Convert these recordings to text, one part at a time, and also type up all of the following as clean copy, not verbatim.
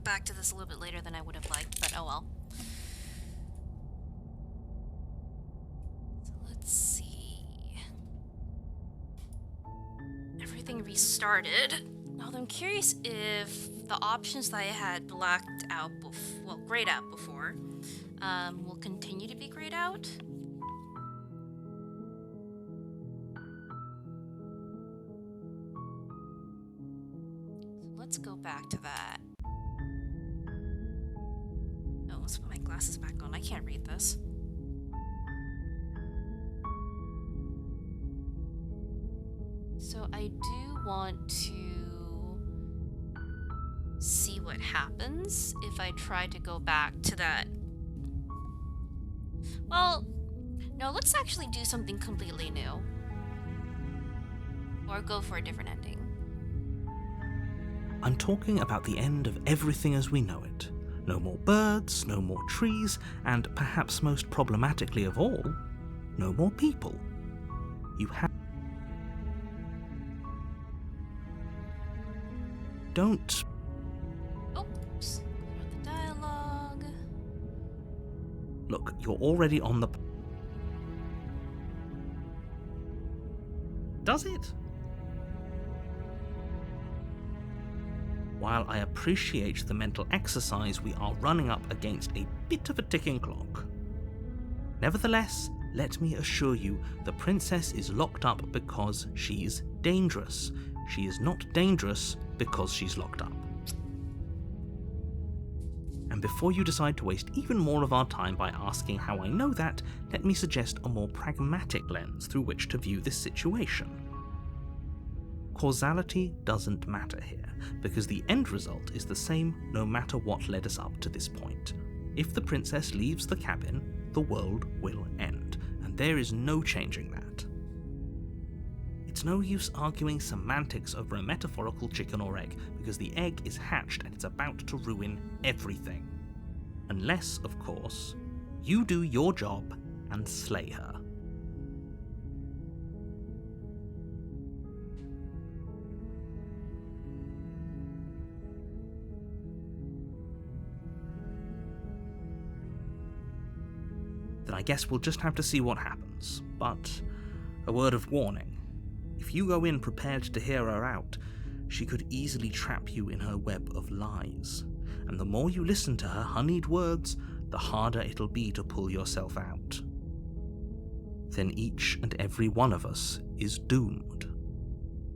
back to this a little bit later than I would have liked, but oh well. So let's see. Everything restarted. Although I'm curious if the options that I had blacked out, grayed out before, will continue to be grayed out. So let's go back to that. Oh, let's put my glasses back on. I can't read this. So I do want to see what happens if I try to go back to that. Well, no, let's actually do something completely new. Or go for a different ending. I'm talking about the end of everything as we know it. No more birds, no more trees, and perhaps most problematically of all, no more people. You have... Don't... Oops. The dialogue. Look, you're already on the... Does it? While I appreciate the mental exercise, we are running up against a bit of a ticking clock. Nevertheless, let me assure you, the princess is locked up because she's dangerous. She is not dangerous because she's locked up. And before you decide to waste even more of our time by asking how I know that, let me suggest a more pragmatic lens through which to view this situation. Causality doesn't matter here, because the end result is the same no matter what led us up to this point. If the princess leaves the cabin, the world will end, and there is no changing that. It's no use arguing semantics over a metaphorical chicken or egg, because the egg is hatched and it's about to ruin everything. Unless, of course, you do your job and slay her. Then I guess we'll just have to see what happens. But a word of warning. If you go in prepared to hear her out, she could easily trap you in her web of lies. And the more you listen to her honeyed words, the harder it'll be to pull yourself out. Then each and every one of us is doomed.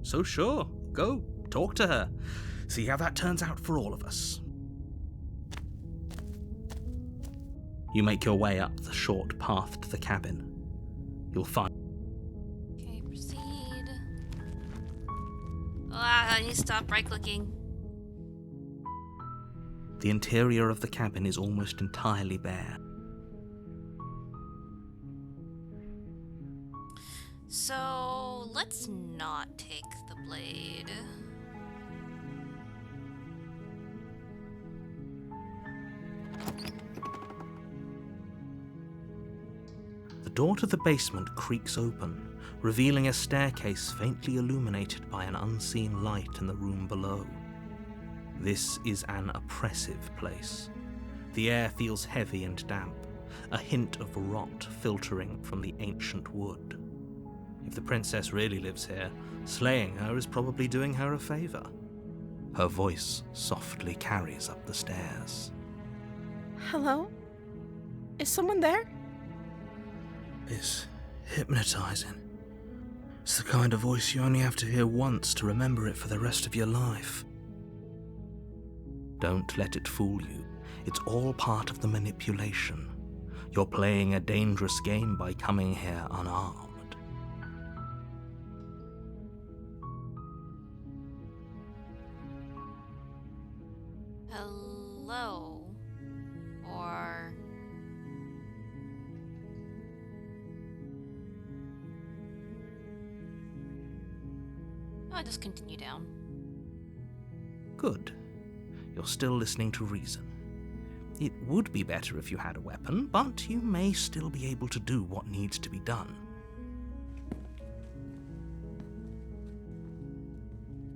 So sure, go, talk to her. See how that turns out for all of us. You make your way up the short path to the cabin. You'll find... Okay, proceed. Ah, I need to stop right-clicking. The interior of the cabin is almost entirely bare. So, let's not take the blade. The door to the basement creaks open, revealing a staircase faintly illuminated by an unseen light in the room below. This is an oppressive place. The air feels heavy and damp, a hint of rot filtering from the ancient wood. If the princess really lives here, slaying her is probably doing her a favor. Her voice softly carries up the stairs. Hello? Is someone there? It's hypnotizing. It's the kind of voice you only have to hear once to remember it for the rest of your life. Don't let it fool you. It's all part of the manipulation. You're playing a dangerous game by coming here unarmed. Hello? Or... I'll just continue down. Good. You're still listening to reason. It would be better if you had a weapon, but you may still be able to do what needs to be done.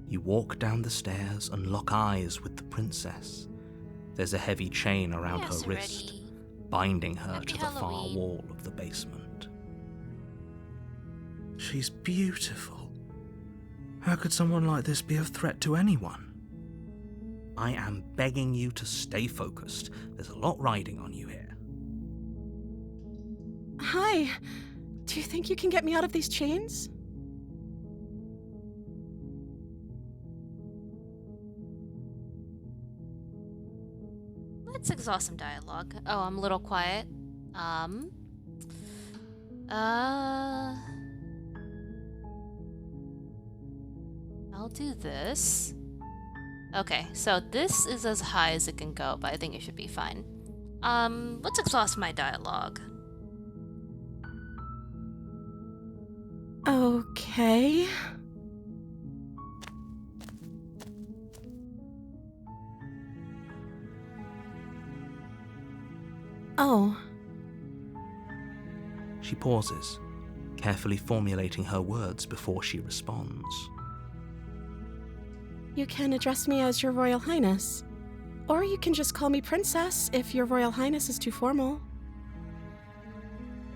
You walk down the stairs and lock eyes with the princess. There's a heavy chain around Yes, her wrist, already. binding her Happy to the far Halloween. wall of the basement. She's beautiful. How could someone like this be a threat to anyone? I am begging you to stay focused. There's a lot riding on you here. Hi. Do you think you can get me out of these chains? Let's exhaust some dialogue. Oh, I'm a little quiet. I'll do this. Okay, so this is as high as it can go, but I think it should be fine. Let's exhaust my dialogue. Okay. Oh, She pauses, carefully formulating her words before she responds. you can address me as Your Royal Highness. Or you can just call me Princess if Your Royal Highness is too formal.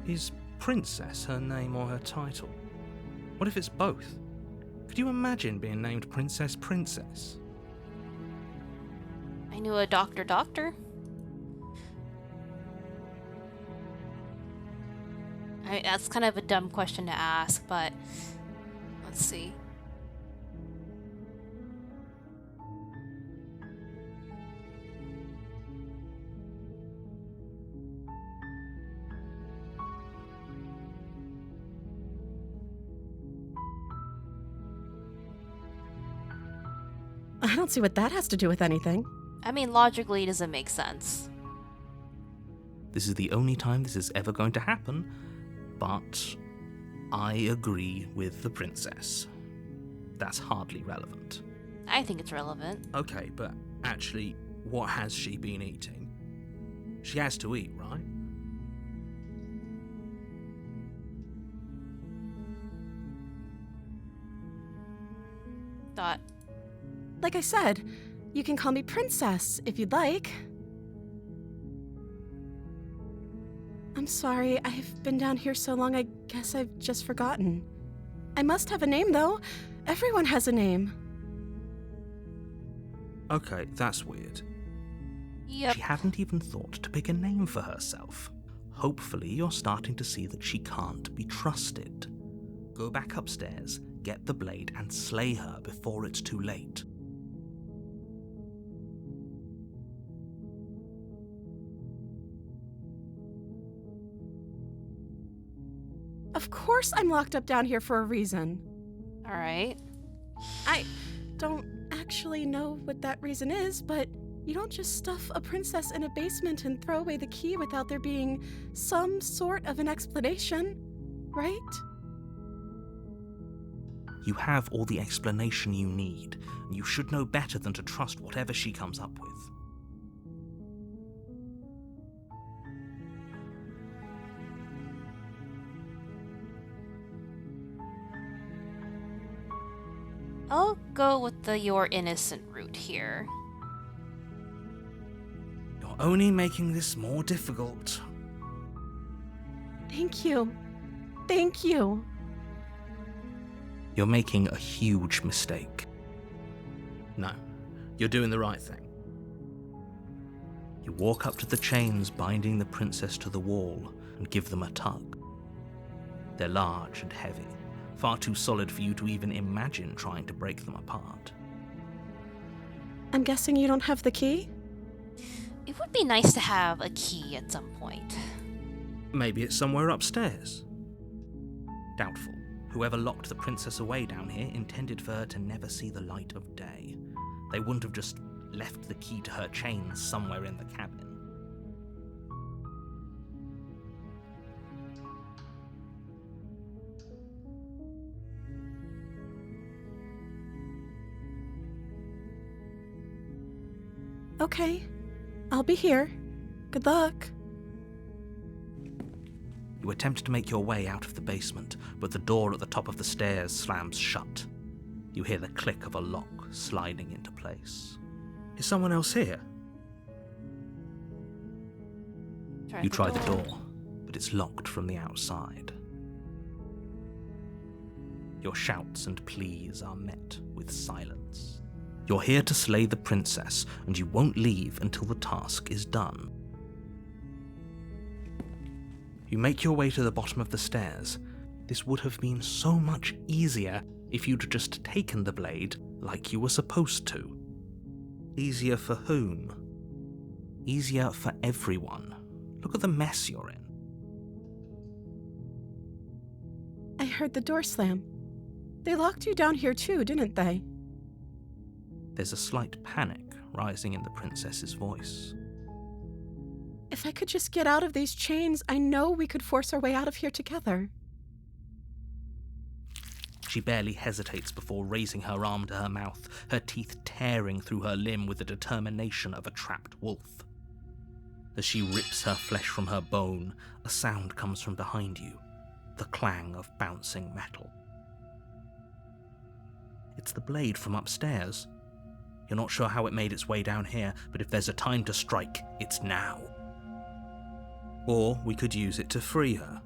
Is Princess her name or her title? What if it's both? Could you imagine being named Princess Princess? I knew a doctor. That's kind of a dumb question to ask, but let's see. I don't see what that has to do with anything. I mean, logically, it doesn't make sense. This is the only time this is ever going to happen, but I agree with the princess. That's hardly relevant. I think it's relevant. Okay, but actually, what has she been eating? She has to eat, right? Thought. Like I said, you can call me Princess if you'd like. I'm sorry, I've been down here so long I guess I've just forgotten. I must have a name though. Everyone has a name. Okay, that's weird. Yep. She hadn't even thought to pick a name for herself. Hopefully you're starting to see that she can't be trusted. Go back upstairs, get the blade, and slay her before it's too late. Of course I'm locked up down here for a reason. All right. I don't actually know what that reason is, but you don't just stuff a princess in a basement and throw away the key without there being some sort of an explanation, right? You have all the explanation you need, and you should know better than to trust whatever she comes up with. I'll go with the you're innocent route here. You're only making this more difficult. Thank you. Thank you. You're making a huge mistake. No, you're doing the right thing. You walk up to the chains binding the princess to the wall and give them a tug. They're large and heavy, far too solid for you to even imagine trying to break them apart. I'm guessing you don't have the key? It would be nice to have a key at some point. Maybe it's somewhere upstairs. Doubtful. Whoever locked the princess away down here intended for her to never see the light of day. They wouldn't have just left the key to her chains somewhere in the cabin. Okay. I'll be here. Good luck. You attempt to make your way out of the basement, but the door at the top of the stairs slams shut. You hear the click of a lock sliding into place. Is someone else here? You try the door, but it's locked from the outside. Your shouts and pleas are met with silence. You're here to slay the princess, and you won't leave until the task is done. You make your way to the bottom of the stairs. This would have been so much easier if you'd just taken the blade like you were supposed to. Easier for whom? Easier for everyone. Look at the mess you're in. I heard the door slam. They locked you down here too, didn't they? There's a slight panic rising in the princess's voice. If I could just get out of these chains, I know we could force our way out of here together. She barely hesitates before raising her arm to her mouth, her teeth tearing through her limb with the determination of a trapped wolf. As she rips her flesh from her bone, a sound comes from behind you, the clang of bouncing metal. It's the blade from upstairs. You're not sure how it made its way down here, but if there's a time to strike, it's now. Or we could use it to free her.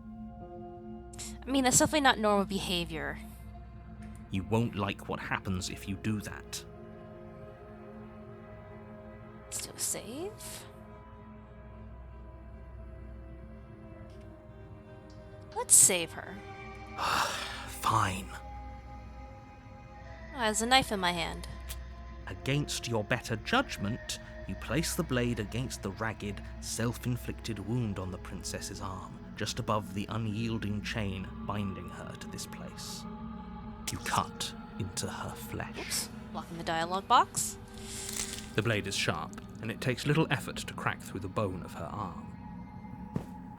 I mean, that's definitely not normal behavior. You won't like what happens if you do that. Let's do a save. Let's save her. Fine. Oh, there's a knife in my hand. Against your better judgment, you place the blade against the ragged, self-inflicted wound on the princess's arm, just above the unyielding chain binding her to this place. You cut into her flesh. Oops, blocking the dialogue box. The blade is sharp, and it takes little effort to crack through the bone of her arm.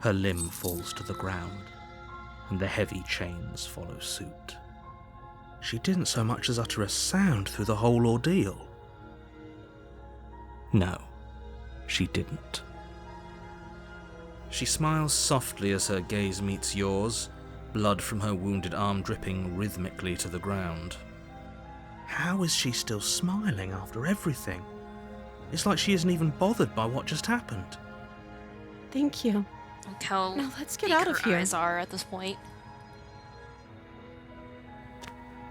Her limb falls to the ground, and the heavy chains follow suit. She didn't so much as utter a sound through the whole ordeal. No, she didn't. She smiles softly as her gaze meets yours, blood from her wounded arm dripping rhythmically to the ground. How is she still smiling after everything? It's like she isn't even bothered by what just happened. Thank you. Look how Now let's get big out of her here. eyes are at this point.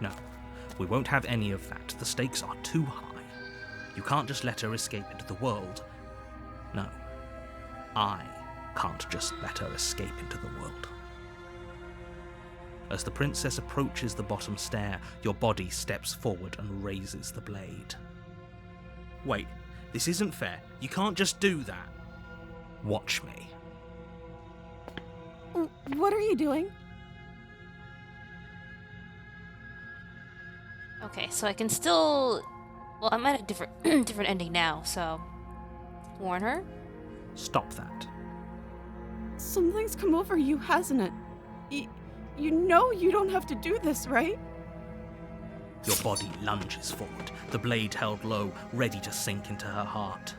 No, we won't have any of that. The stakes are too high. You can't just let her escape into the world. No, I can't just let her escape into the world. As the princess approaches the bottom stair, your body steps forward and raises the blade. Wait, this isn't fair. You can't just do that. Watch me. What are you doing? Okay, so I can still... Well, I'm at a different different ending now, so... Warn her? Stop that. Something's come over you, hasn't it? You know you don't have to do this, right? Your body lunges forward, the blade held low, ready to sink into her heart.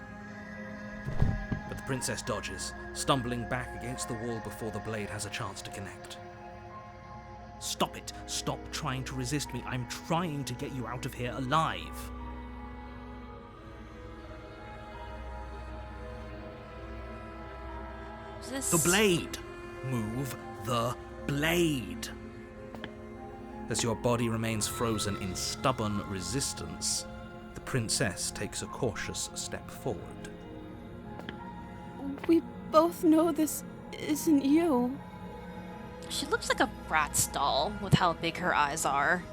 But the princess dodges, stumbling back against the wall before the blade has a chance to connect. Stop it! Stop trying to resist me. I'm trying to get you out of here alive. Is this... The blade! Move the blade! As your body remains frozen in stubborn resistance, the princess takes a cautious step forward. We both know this isn't you. She looks like a Bratz doll with how big her eyes are.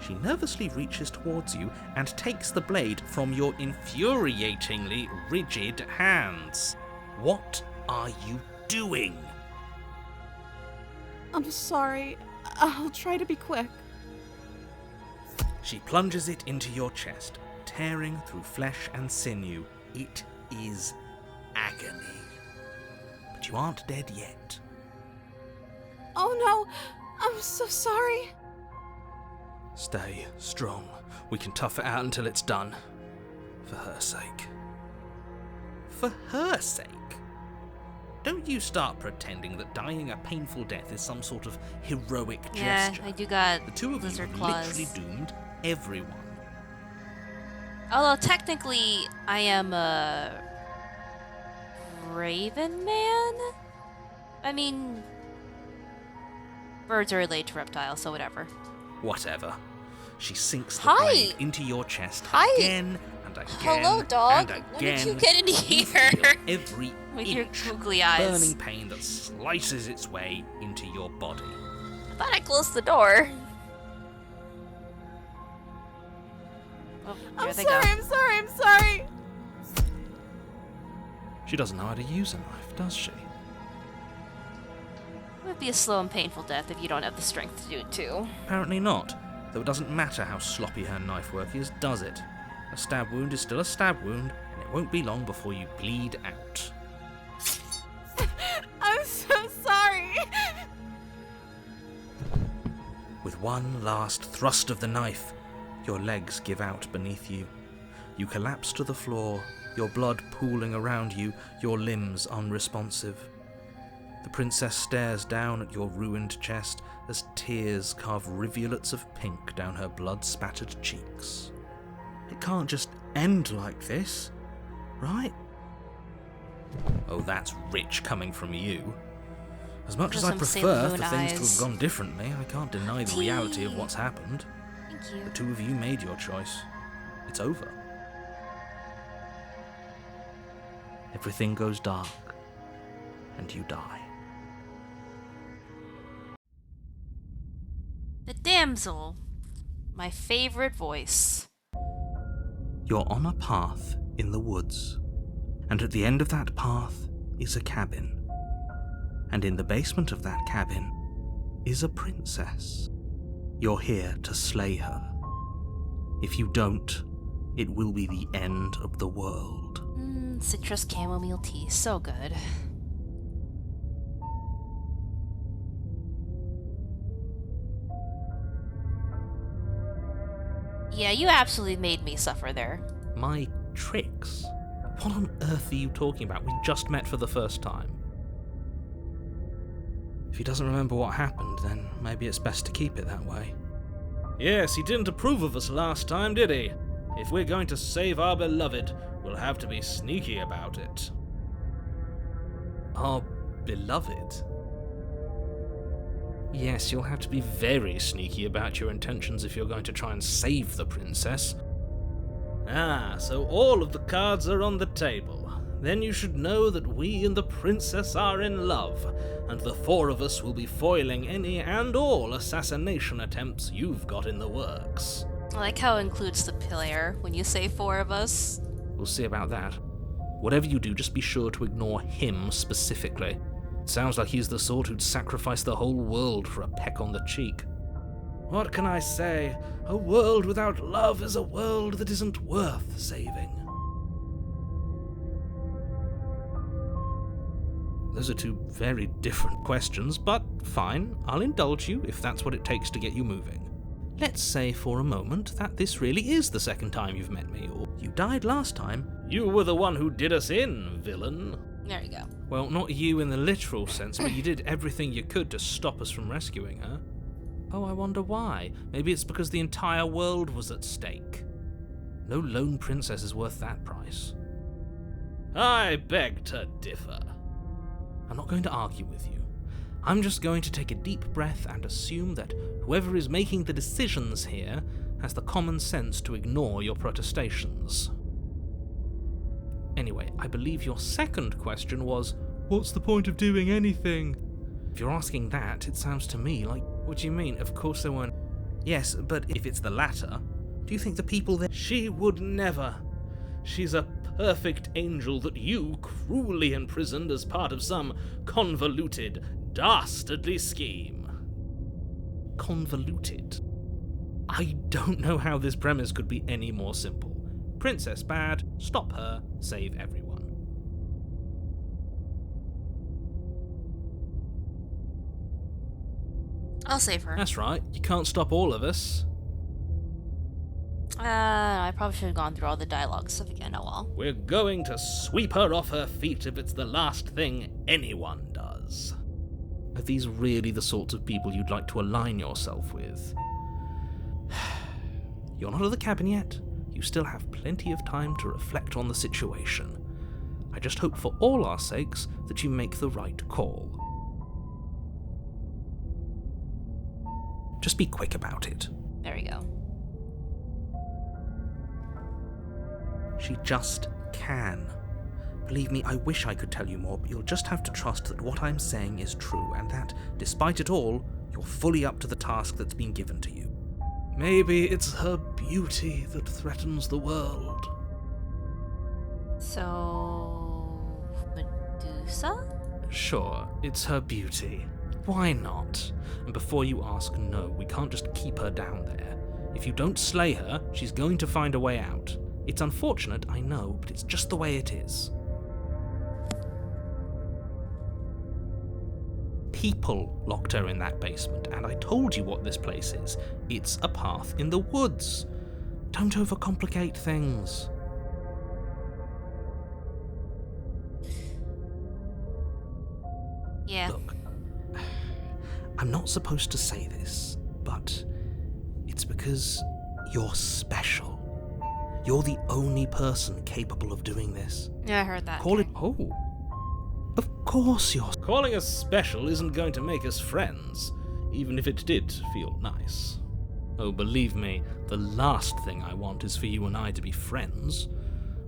She nervously reaches towards you and takes the blade from your infuriatingly rigid hands. What are you doing? I'm sorry. I'll try to be quick. She plunges it into your chest, tearing through flesh and sinew. It is agony. But you aren't dead yet. Oh no! I'm so sorry. Stay strong. We can tough it out until it's done. For her sake. For her sake? Don't you start pretending that dying a painful death is some sort of heroic gesture. Yeah, I do got The two of you lizard have claws. literally doomed everyone. Although technically, I am a Raven Man? I mean, birds are related to reptiles, so whatever. Whatever. She sinks the Hi. blade into your chest Hi. again and again. Hello, dog. And When did you again. get into You here? feel every With your inch googly of eyes. burning pain that slices its way into your body. I thought I closed the door. Oh, there I'm they sorry, go. I'm sorry, I'm sorry. She doesn't know how to use a knife, does she? It would be a slow and painful death if you don't have the strength to do it too. Apparently not, though it doesn't matter how sloppy her knife work is, does it? A stab wound is still a stab wound, and it won't be long before you bleed out. I'm so sorry. With one last thrust of the knife, your legs give out beneath you. You collapse to the floor, your blood pooling around you, your limbs unresponsive. The princess stares down at your ruined chest as tears carve rivulets of pink down her blood-spattered cheeks. It can't just end like this, right? Oh, that's rich coming from you. As much as I Those some Sailor prefer Moon for things to eyes. have gone differently, I can't deny the reality of what's happened. Thank you. The two of you made your choice. It's over. Everything goes dark, and you die. The damsel. My favorite voice. You're on a path in the woods, and at the end of that path is a cabin. And in the basement of that cabin is a princess. You're here to slay her. If you don't, it will be the end of the world. Citrus chamomile tea, so good. Yeah, you absolutely made me suffer there. My tricks? What on earth are you talking about? We just met for the first time. If he doesn't remember what happened, then maybe it's best to keep it that way. Yes, he didn't approve of us last time, did he? If we're going to save our beloved, we'll have to be sneaky about it. Our beloved? Yes, you'll have to be very sneaky about your intentions if you're going to try and save the princess. Ah, so all of the cards are on the table. Then you should know that we and the princess are in love, and the four of us will be foiling any and all assassination attempts you've got in the works. I like how it includes the player when you say four of us. We'll see about that. Whatever you do, just be sure to ignore him specifically. It sounds like he's the sort who'd sacrifice the whole world for a peck on the cheek. What can I say? A world without love is a world that isn't worth saving. Those are two very different questions, but fine, I'll indulge you if that's what it takes to get you moving. Let's say for a moment that this really is the second time you've met me, or you died last time. You were the one who did us in, villain. There you go. Well, not you in the literal sense, but you did everything you could to stop us from rescuing her. Oh, I wonder why. Maybe it's because the entire world was at stake. No lone princess is worth that price. I beg to differ. I'm not going to argue with you. I'm just going to take a deep breath and assume that whoever is making the decisions here has the common sense to ignore your protestations. Anyway, I believe your second question was, what's the point of doing anything? If you're asking that, it sounds to me like, what do you mean? Of course there weren't. Yes, but if it's the latter, do you think the people there... She would never. She's a perfect angel that you cruelly imprisoned as part of some convoluted, dastardly scheme. Convoluted? I don't know how this premise could be any more simple. Princess bad, stop her, save everyone. I'll save her. That's right, you can't stop all of us. I probably should have gone through all the dialogue stuff again, oh well. We're going to sweep her off her feet if it's the last thing anyone does. Are these really the sorts of people you'd like to align yourself with? You're not at the cabin yet. You still have plenty of time to reflect on the situation. I just hope for all our sakes that you make the right call. Just be quick about it. There we go. She just can. Believe me, I wish I could tell you more, but you'll just have to trust that what I'm saying is true, and that, despite it all, you're fully up to the task that's been given to you. Maybe it's her beauty that threatens the world. So... Medusa? Sure, it's her beauty. Why not? And before you ask, no, we can't just keep her down there. If you don't slay her, she's going to find a way out. It's unfortunate, I know, but it's just the way it is. People locked her in that basement, and I told you what this place is. It's a path in the woods. Don't overcomplicate things. Yeah. Look, I'm not supposed to say this, but it's because you're special. You're the only person capable of doing this. Yeah, I heard that. Call it... Oh. Of course you're... Calling us special isn't going to make us friends, even if it did feel nice. Oh, believe me, the last thing I want is for you and I to be friends.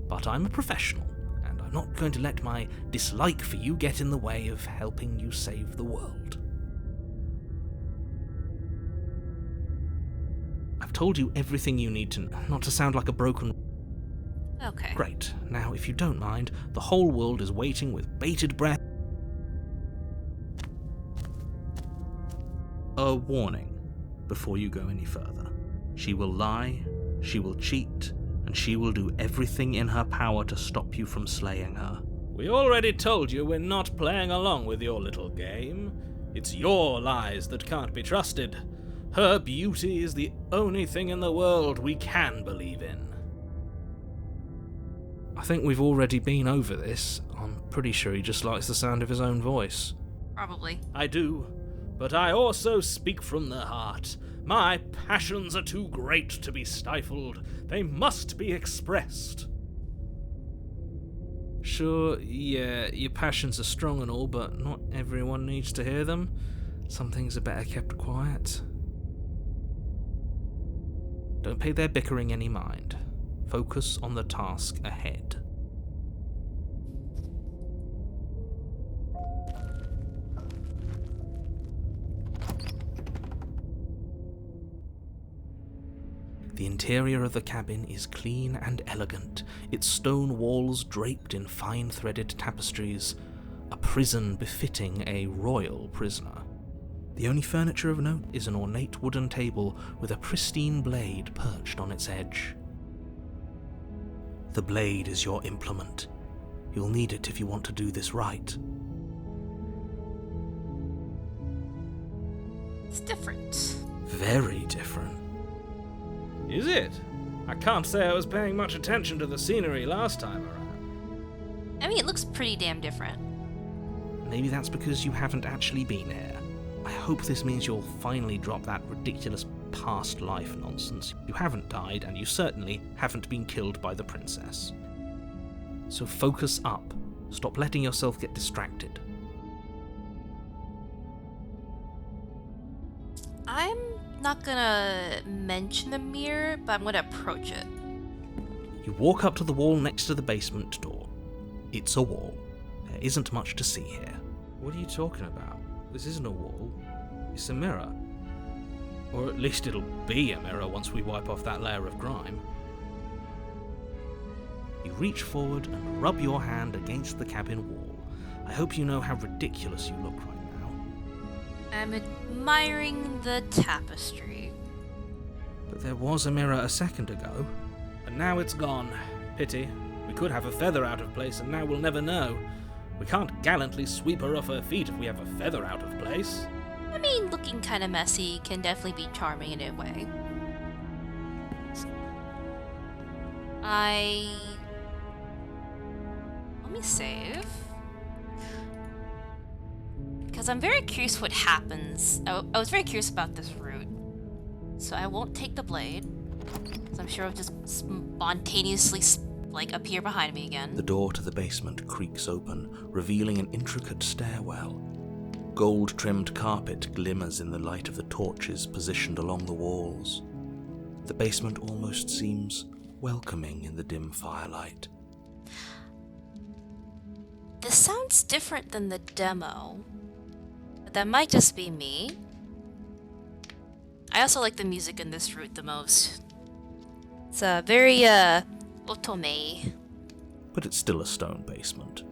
But I'm a professional, and I'm not going to let my dislike for you get in the way of helping you save the world. I've told you everything you need to know, not to sound like a broken... Okay. Great. Now, if you don't mind, the whole world is waiting with bated breath. A warning before you go any further. She will lie, she will cheat, and she will do everything in her power to stop you from slaying her. We already told you we're not playing along with your little game. It's your lies that can't be trusted. Her beauty is the only thing in the world we can believe in. I think we've already been over this. I'm pretty sure he just likes the sound of his own voice. Probably. I do, but I also speak from the heart. My passions are too great to be stifled. They must be expressed. Sure, yeah, your passions are strong and all, but not everyone needs to hear them. Some things are better kept quiet. Don't pay their bickering any mind. Focus on the task ahead. The interior of the cabin is clean and elegant, its stone walls draped in fine-threaded tapestries, a prison befitting a royal prisoner. The only furniture of note is an ornate wooden table with a pristine blade perched on its edge. The blade is your implement. You'll need it if you want to do this right. It's different. Very different. Is it? I can't say I was paying much attention to the scenery last time around. I mean, it looks pretty damn different. Maybe that's because you haven't actually been here. I hope this means you'll finally drop that ridiculous past life nonsense. You haven't died, and you certainly haven't been killed by the princess. So focus up. Stop letting yourself get distracted. I'm not gonna mention the mirror, but I'm gonna approach it. You walk up to the wall next to the basement door. It's a wall. There isn't much to see here. What are you talking about? This isn't a wall. It's a mirror. Or at least it'll be a mirror once we wipe off that layer of grime. You reach forward and rub your hand against the cabin wall. I hope you know how ridiculous you look right now. I'm admiring the tapestry. But there was a mirror a second ago. And now it's gone. Pity. We could have a feather out of place, and now we'll never know. We can't gallantly sweep her off her feet if we have a feather out of place. I mean, looking kind of messy can definitely be charming in a way. Let me save. Because I'm very curious what happens. I was very curious about this route. So I won't take the blade. Because I'm sure it'll just spontaneously like, appear behind me again. The door to the basement creaks open, revealing an intricate stairwell. Gold-trimmed carpet glimmers in the light of the torches positioned along the walls. The basement almost seems welcoming in the dim firelight. This sounds different than the demo, but that might just be me. I also like the music in this route the most. It's very, otome. But it's still a stone basement.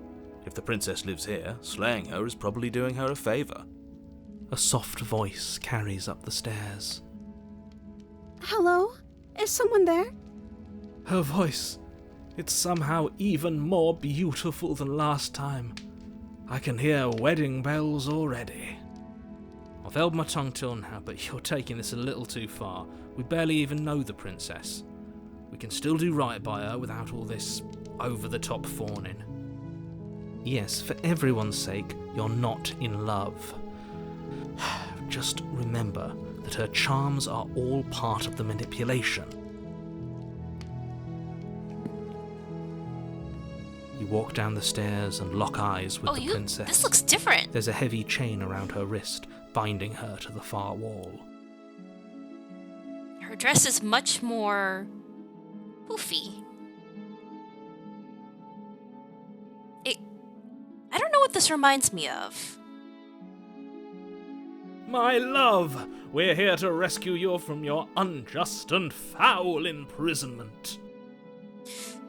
If the princess lives here, slaying her is probably doing her a favor. A soft voice carries up the stairs. Hello? Is someone there? Her voice, it's somehow even more beautiful than last time. I can hear wedding bells already. I've held my tongue till now, but you're taking this a little too far. We barely even know the princess. We can still do right by her without all this over-the-top fawning. Yes, for everyone's sake, you're not in love. Just remember that her charms are all part of the manipulation. You walk down the stairs and lock eyes with the princess. This looks different. There's a heavy chain around her wrist, binding her to the far wall. Her dress is much more poofy. I don't know what this reminds me of. My love, we're here to rescue you from your unjust and foul imprisonment.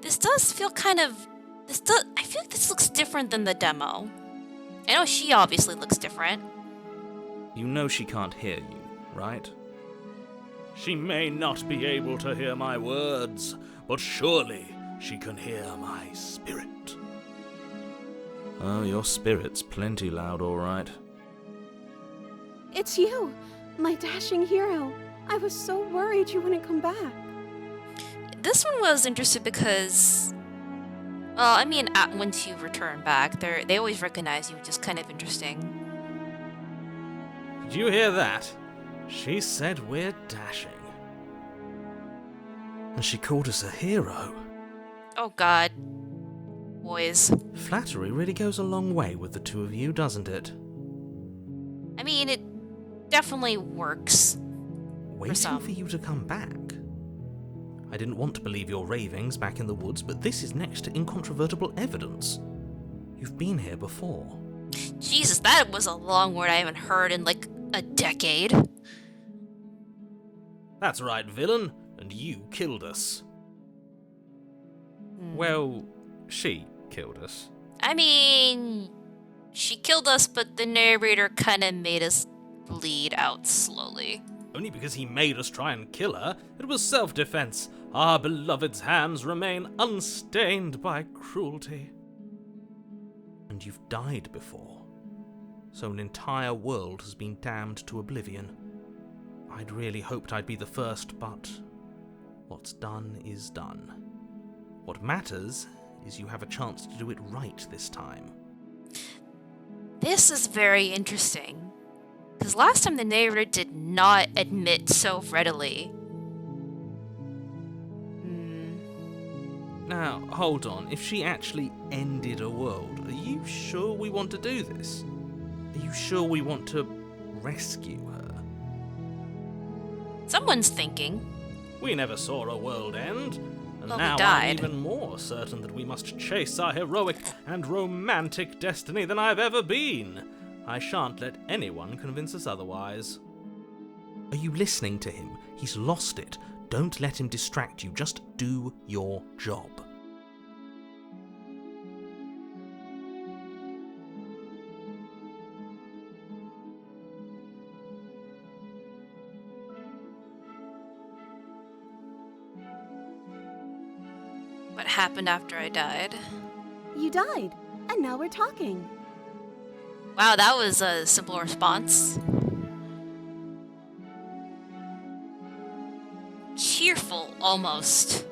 This does feel I feel like this looks different than the demo. I know she obviously looks different. You know she can't hear you, right? She may not be able to hear my words, but surely she can hear my spirit. Oh, your spirit's plenty loud, all right. It's you, my dashing hero. I was so worried you wouldn't come back. This one was interesting because, once you return back, they always recognize you, which is kind of interesting. Did you hear that? She said we're dashing. And she called us a hero. Oh god. Boys. Flattery really goes a long way with the two of you, doesn't it? I mean, it definitely works. Waiting for you to come back. I didn't want to believe your ravings back in the woods, but this is next to incontrovertible evidence. You've been here before. Jesus, that was a long word I haven't heard in like a decade. That's right, villain, and you killed us. Well, she killed us. I mean, she killed us, but the narrator kind of made us bleed out slowly. Only because he made us try and kill her. It was self-defense. Our beloved's hands remain unstained by cruelty. And you've died before. So an entire world has been damned to oblivion. I'd really hoped I'd be the first, but what's done is done. What matters is you have a chance to do it right this time. This is very interesting. Because last time the narrator did not admit so readily. Now, hold on. If she actually ended a world, are you sure we want to do this? Are you sure we want to rescue her? Someone's thinking. We never saw a world end, and Well, now we I'm died. even more certain that we must chase our heroic and romantic destiny than I've ever been. I shan't let anyone convince us otherwise. Are you listening to him? He's lost it. Don't let him distract you. Just do your job. What happened after I died? You died, and now we're talking. Wow, that was a simple response. Cheerful, almost.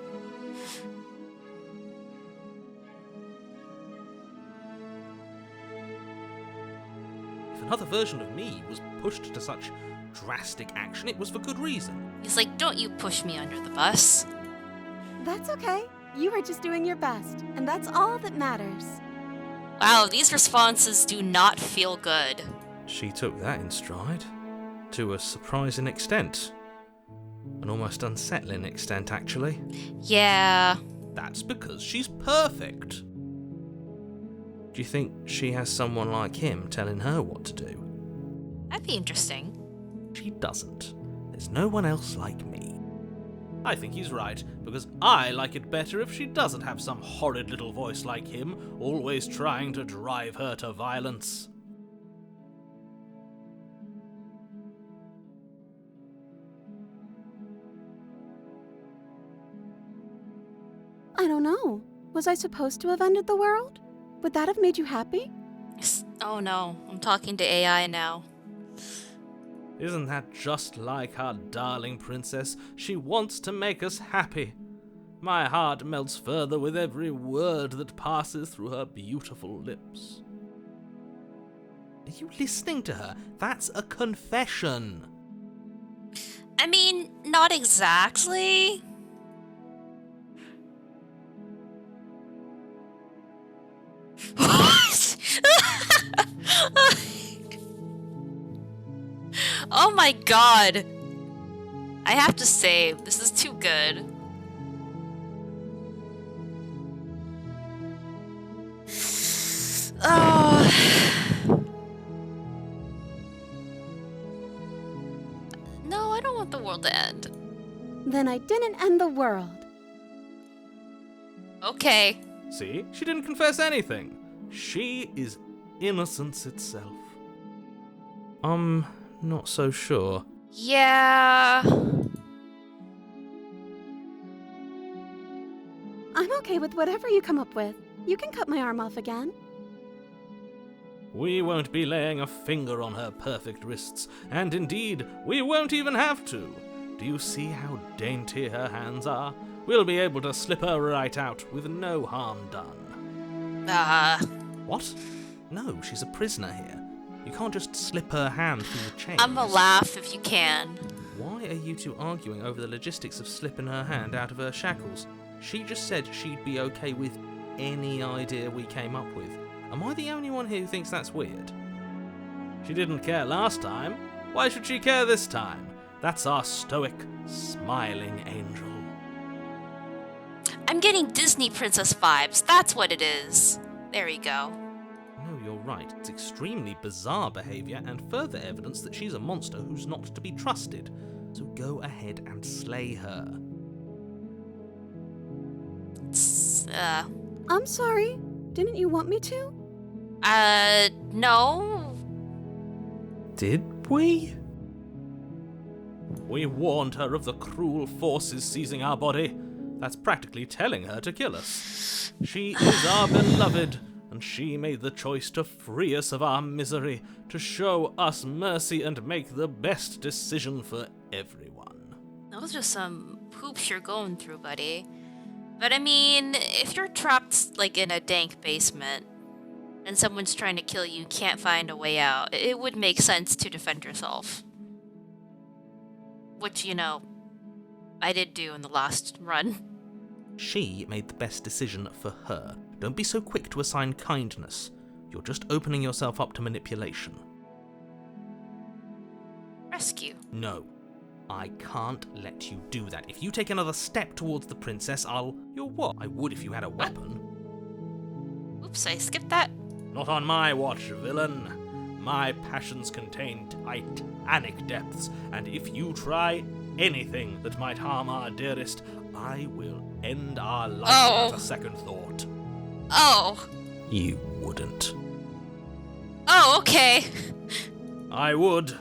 If another version of me was pushed to such drastic action, it was for good reason. He's like, don't you push me under the bus. That's okay. You are just doing your best, and that's all that matters. Wow, these responses do not feel good. She took that in stride. To a surprising extent. An almost unsettling extent, actually. Yeah. That's because she's perfect. Do you think she has someone like him telling her what to do? That'd be interesting. She doesn't. There's no one else like me. I think he's right, because I like it better if she doesn't have some horrid little voice like him, always trying to drive her to violence. I don't know. Was I supposed to have ended the world? Would that have made you happy? Oh no, I'm talking to AI now. Isn't that just like our darling princess? She wants to make us happy. My heart melts further with every word that passes through her beautiful lips. Are you listening to her? That's a confession. I mean, not exactly. Oh my god. I have to say, this is too good. Oh. No, I don't want the world to end. Then I didn't end the world. Okay. See? She didn't confess anything. She is innocence itself. I'm not so sure. Yeah. I'm okay with whatever you come up with. You can cut my arm off again. We won't be laying a finger on her perfect wrists, and indeed, we won't even have to. Do you see how dainty her hands are? We'll be able to slip her right out with no harm done. What? No, she's a prisoner here. You can't just slip her hand through the chains. I'ma laugh if you can. Why are you two arguing over the logistics of slipping her hand out of her shackles? She just said she'd be okay with any idea we came up with. Am I the only one here who thinks that's weird? She didn't care last time. Why should she care this time? That's our stoic, smiling angel. I'm getting Disney princess vibes. That's what it is. There you go. No, you're right. It's extremely bizarre behaviour and further evidence that she's a monster who's not to be trusted. So go ahead and slay her. I'm sorry. Didn't you want me to? No. Did we? We warned her of the cruel forces seizing our body. That's practically telling her to kill us. She is our beloved, and she made the choice to free us of our misery, to show us mercy and make the best decision for everyone. Those are some poops you're going through, buddy. But I mean, if you're trapped, like, in a dank basement, and someone's trying to kill you, can't find a way out, it would make sense to defend yourself. Which, you know, I did do in the last run. She made the best decision for her. Don't be so quick to assign kindness. You're just opening yourself up to manipulation. Rescue. No. I can't let you do that. If you take another step towards the princess, You're what? I would if you had a weapon. Oops, I skipped that. Not on my watch, villain. My passions contain titanic depths, and if you try anything that might harm our dearest, I will end our life without a second thought. Oh. You wouldn't. Oh, okay. I would.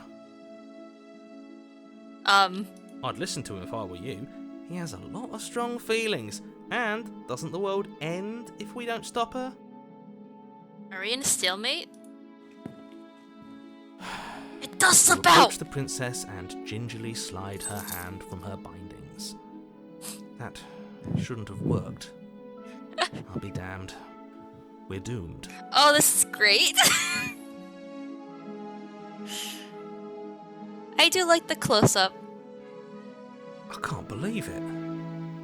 I'd listen to him if I were you. He has a lot of strong feelings. And doesn't the world end if we don't stop her? Are we in a stalemate? It does slip Approach out! the princess and gingerly slide her hand from her bindings. That shouldn't have worked. I'll be damned. We're doomed. Oh, this is great. I do like the close-up. I can't believe it.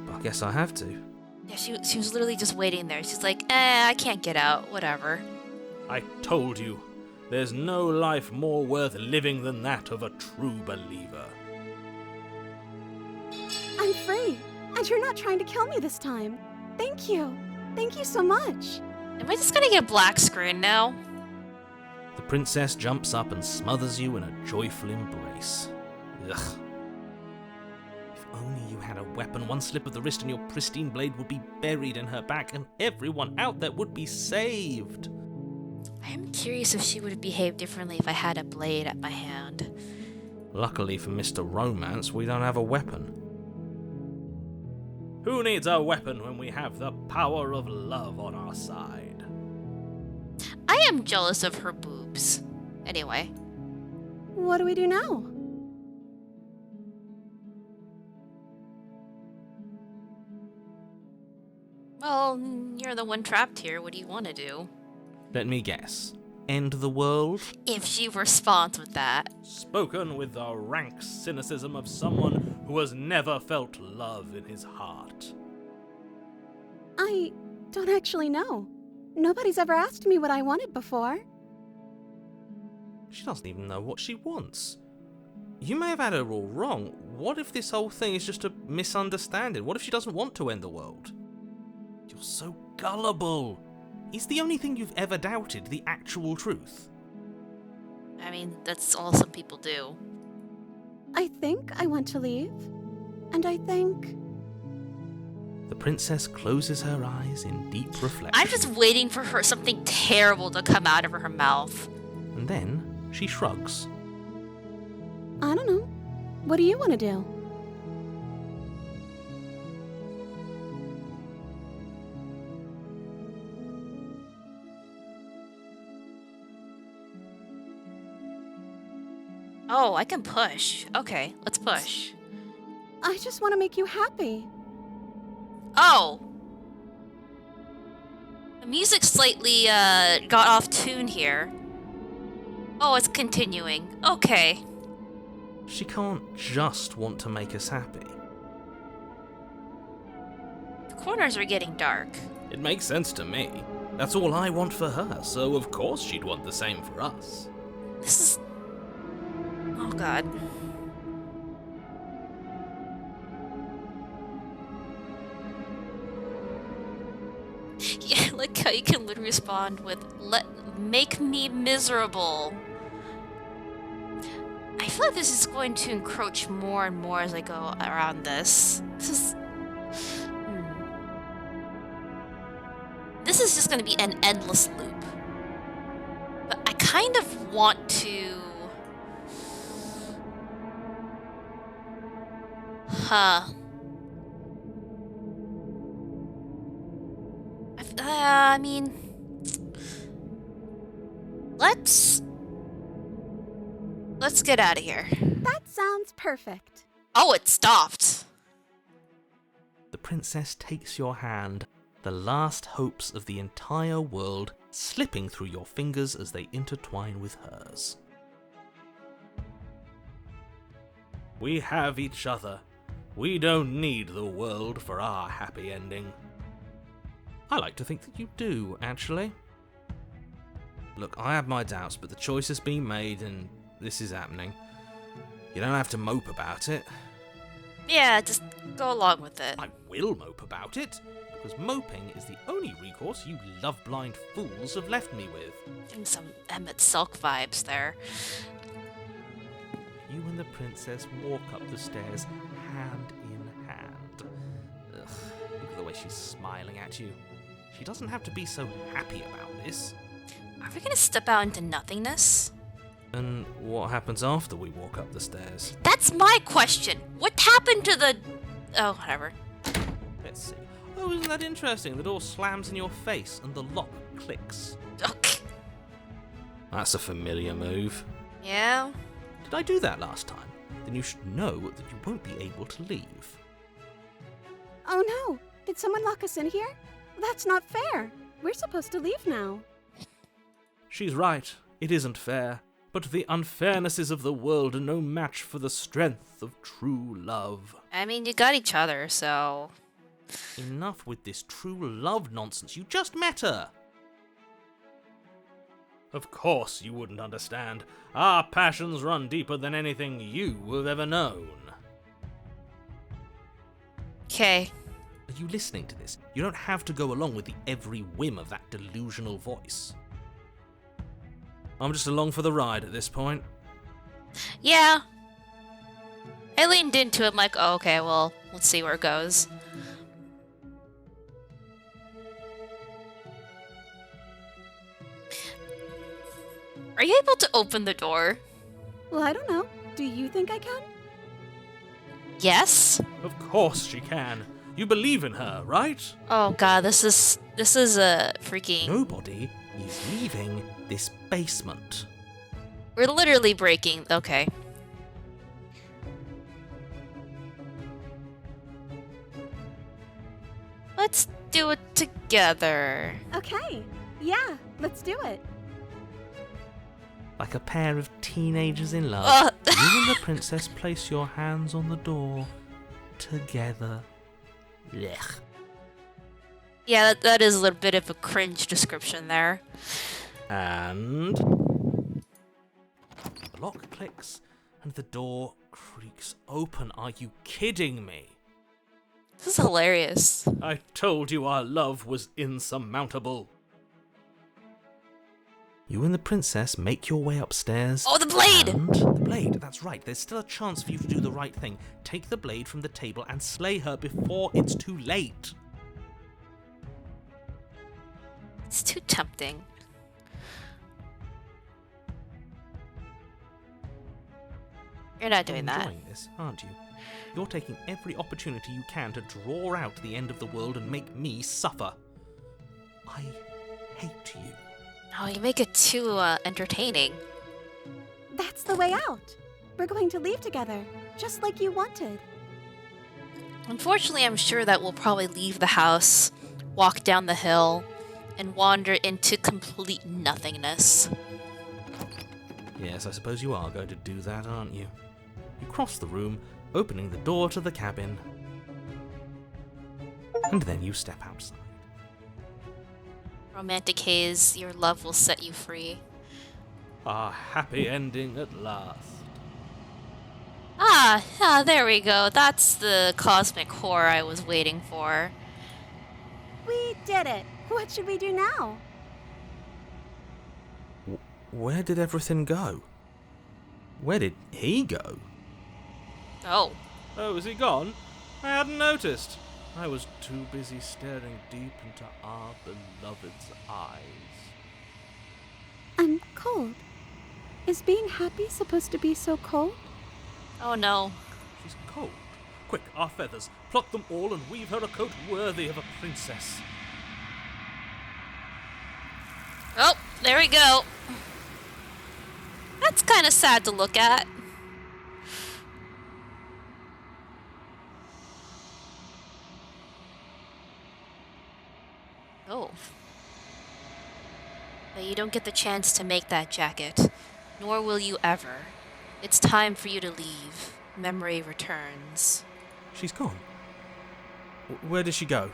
But I guess I have to. Yeah, she was literally just waiting there. She's like, I can't get out. Whatever. I told you, there's no life more worth living than that of a true believer. I'm free, and you're not trying to kill me this time. Thank you. Thank you so much. Am I just gonna get a black screen now? The princess jumps up and smothers you in a joyful embrace. Ugh. If only you had a weapon, one slip of the wrist and your pristine blade would be buried in her back and everyone out there would be saved. I am curious if she would behave differently if I had a blade at my hand. Luckily for Mr. Romance, we don't have a weapon. Who needs a weapon when we have the power of love on our side? I am jealous of her boobs. Anyway. What do we do now? Well, you're the one trapped here. What do you want to do? Let me guess. End the world? If she responds with that. Spoken with the rank cynicism of someone who has never felt love in his heart. I don't actually know. Nobody's ever asked me what I wanted before. She doesn't even know what she wants. You may have had her all wrong. What if this whole thing is just a misunderstanding? What if she doesn't want to end the world? You're so gullible. Is the only thing you've ever doubted the actual truth? I mean, that's all some people do. I think I want to leave. And I think... The princess closes her eyes in deep reflection. I'm just waiting for her something terrible to come out of her mouth. And then she shrugs. I don't know. What do you want to do? Oh, I can push. Okay, let's push. I just want to make you happy. Oh! The music slightly, got off tune here. Oh, it's continuing. Okay. She can't just want to make us happy. The corners are getting dark. It makes sense to me. That's all I want for her, so of course she'd want the same for us. This is... Oh, God. Yeah, like how you can literally respond with, make me miserable. I feel like this is going to encroach more and more as I go around this. This is... This is just going to be an endless loop. But I kind of want to... Huh. I mean... Let's get out of here. That sounds perfect. Oh, it stopped. The princess takes your hand, the last hopes of the entire world slipping through your fingers as they intertwine with hers. We have each other. We don't need the world for our happy ending. I like to think that you do, actually. Look, I have my doubts, but the choice has been made and this is happening. You don't have to mope about it. Yeah, just go along with it. I will mope about it, because moping is the only recourse you love-blind fools have left me with. Getting some Emmett Silk vibes there. You and the princess walk up the stairs hand in hand. Ugh, look at the way she's smiling at you. She doesn't have to be so happy about this. Are we gonna step out into nothingness? And what happens after we walk up the stairs? That's my question. What happened to the... Oh, whatever. Let's see. Oh, isn't that interesting? The door slams in your face and the lock clicks. Okay. That's a familiar move. Yeah? Did I do that last time? Then you should know that you won't be able to leave. Oh no! Did someone lock us in here? That's not fair. We're supposed to leave now. She's right. It isn't fair. But the unfairnesses of the world are no match for the strength of true love. I mean, you got each other, so... Enough with this true love nonsense. You just met her. Of course you wouldn't understand. Our passions run deeper than anything you have ever known. Okay. Are you listening to this? You don't have to go along with the every whim of that delusional voice. I'm just along for the ride at this point. Yeah. I leaned into it, I'm like, oh, okay, well, let's see where it goes. Are you able to open the door? Well, I don't know. Do you think I can? Yes? Of course she can. You believe in her, right? Oh god, this is a freaking... Nobody is leaving this basement. We're literally breaking... Okay. Let's do it together. Okay. Yeah, let's do it. Like a pair of teenagers in love, Ugh. you and the princess place your hands on the door together. Blech. Yeah, that is a little bit of a cringe description there. And the lock clicks and the door creaks open. Are you kidding me? This is hilarious. I told you our love was insurmountable. You and the princess make your way upstairs. Oh, the blade! And the blade, that's right. There's still a chance for you to do the right thing. Take the blade from the table and slay her before it's too late. It's too tempting. You're not doing You're that. enjoying this, aren't you? You're taking every opportunity you can to draw out the end of the world and make me suffer. I hate you. Oh, you make it too entertaining. That's the way out. We're going to leave together, just like you wanted. Unfortunately, I'm sure that we'll probably leave the house, walk down the hill, and wander into complete nothingness. Yes, I suppose you are going to do that, aren't you? You cross the room, opening the door to the cabin. And then you step outside. Romantic haze, your love will set you free. A happy ending at last. Ah, there we go. That's the cosmic horror I was waiting for. We did it. What should we do now? Where did everything go? Where did he go? Oh. Oh, is he gone? I hadn't noticed. I was too busy staring deep into our beloved's eyes. I'm cold. Is being happy supposed to be so cold? Oh no. She's cold. Quick, our feathers. Pluck them all and weave her a coat worthy of a princess. Oh, there we go. That's kind of sad to look at. Oh. But you don't get the chance to make that jacket, nor will you ever. It's time for you to leave. Memory returns. She's gone. Where did she go?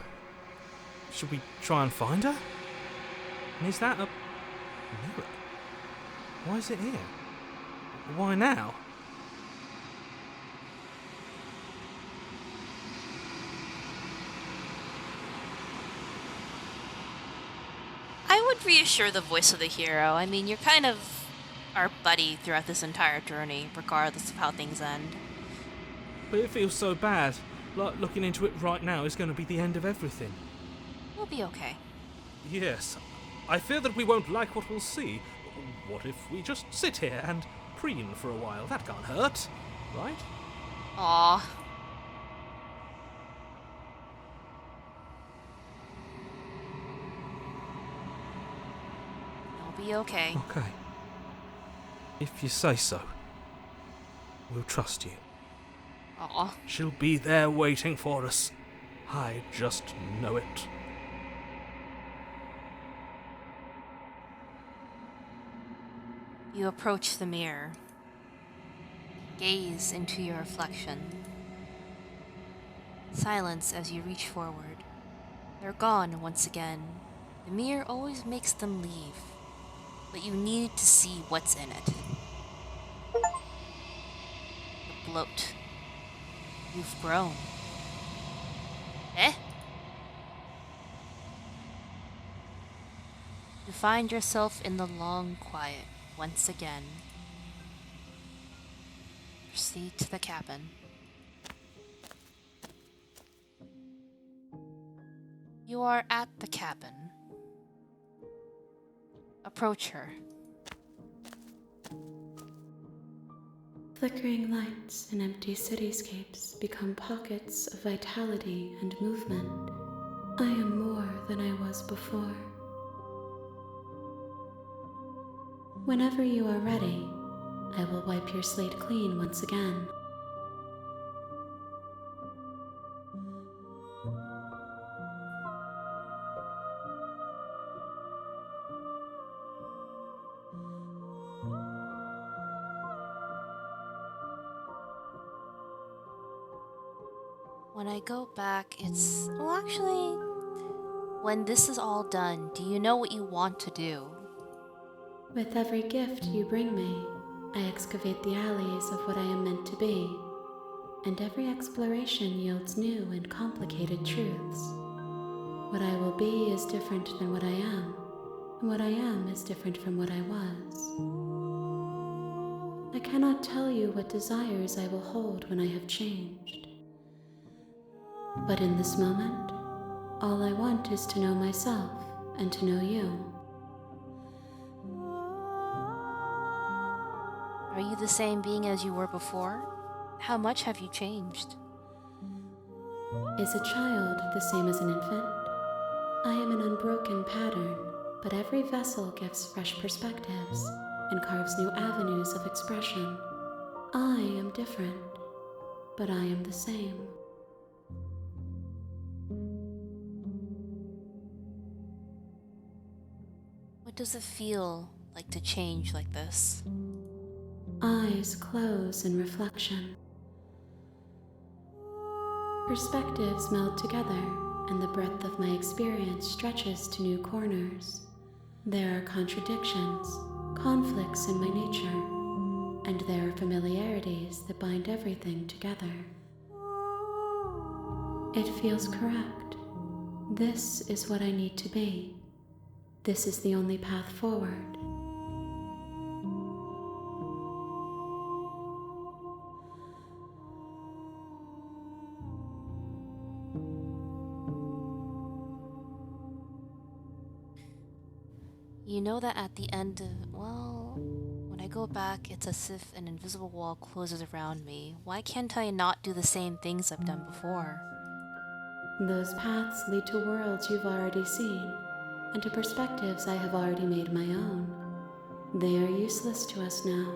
Should we try and find her? And is that a mirror? Why is it here? Why now? I would reassure the voice of the hero. I mean, you're kind of our buddy throughout this entire journey, regardless of how things end. But it feels so bad. Like looking into it right now is going to be the end of everything. We'll be okay. Yes. I fear that we won't like what we'll see. What if we just sit here and preen for a while? That can't hurt, right? Aw. You'll be okay. Okay. If you say so. We'll trust you. Aw. She'll be there waiting for us. I just know it. You approach the mirror. Gaze into your reflection. Silence as you reach forward. They're gone once again. The mirror always makes them leave, but you need to see what's in it. The bloat. You've grown. Eh? You find yourself in the long quiet once again. Proceed to the cabin. You are at the cabin. Approach her. Flickering lights and empty cityscapes become pockets of vitality and movement. I am more than I was before. Whenever you are ready, I will wipe your slate clean once again. When I go back, well, actually, when this is all done, do you know what you want to do? With every gift you bring me, I excavate the alleys of what I am meant to be, and every exploration yields new and complicated truths. What I will be is different than what I am, and what I am is different from what I was. I cannot tell you what desires I will hold when I have changed. But in this moment, all I want is to know myself and to know you. Are you the same being as you were before? How much have you changed? Is a child the same as an infant? I am an unbroken pattern, but every vessel gives fresh perspectives and carves new avenues of expression. I am different, but I am the same. What does it feel like to change like this? Eyes close in reflection. Perspectives meld together, and the breadth of my experience stretches to new corners. There are contradictions, conflicts in my nature, and there are familiarities that bind everything together. It feels correct. This is what I need to be. This is the only path forward. You know that at the end of, well, when I go back, it's as if an invisible wall closes around me. Why can't I not do the same things I've done before? Those paths lead to worlds you've already seen, and to perspectives I have already made my own. They are useless to us now,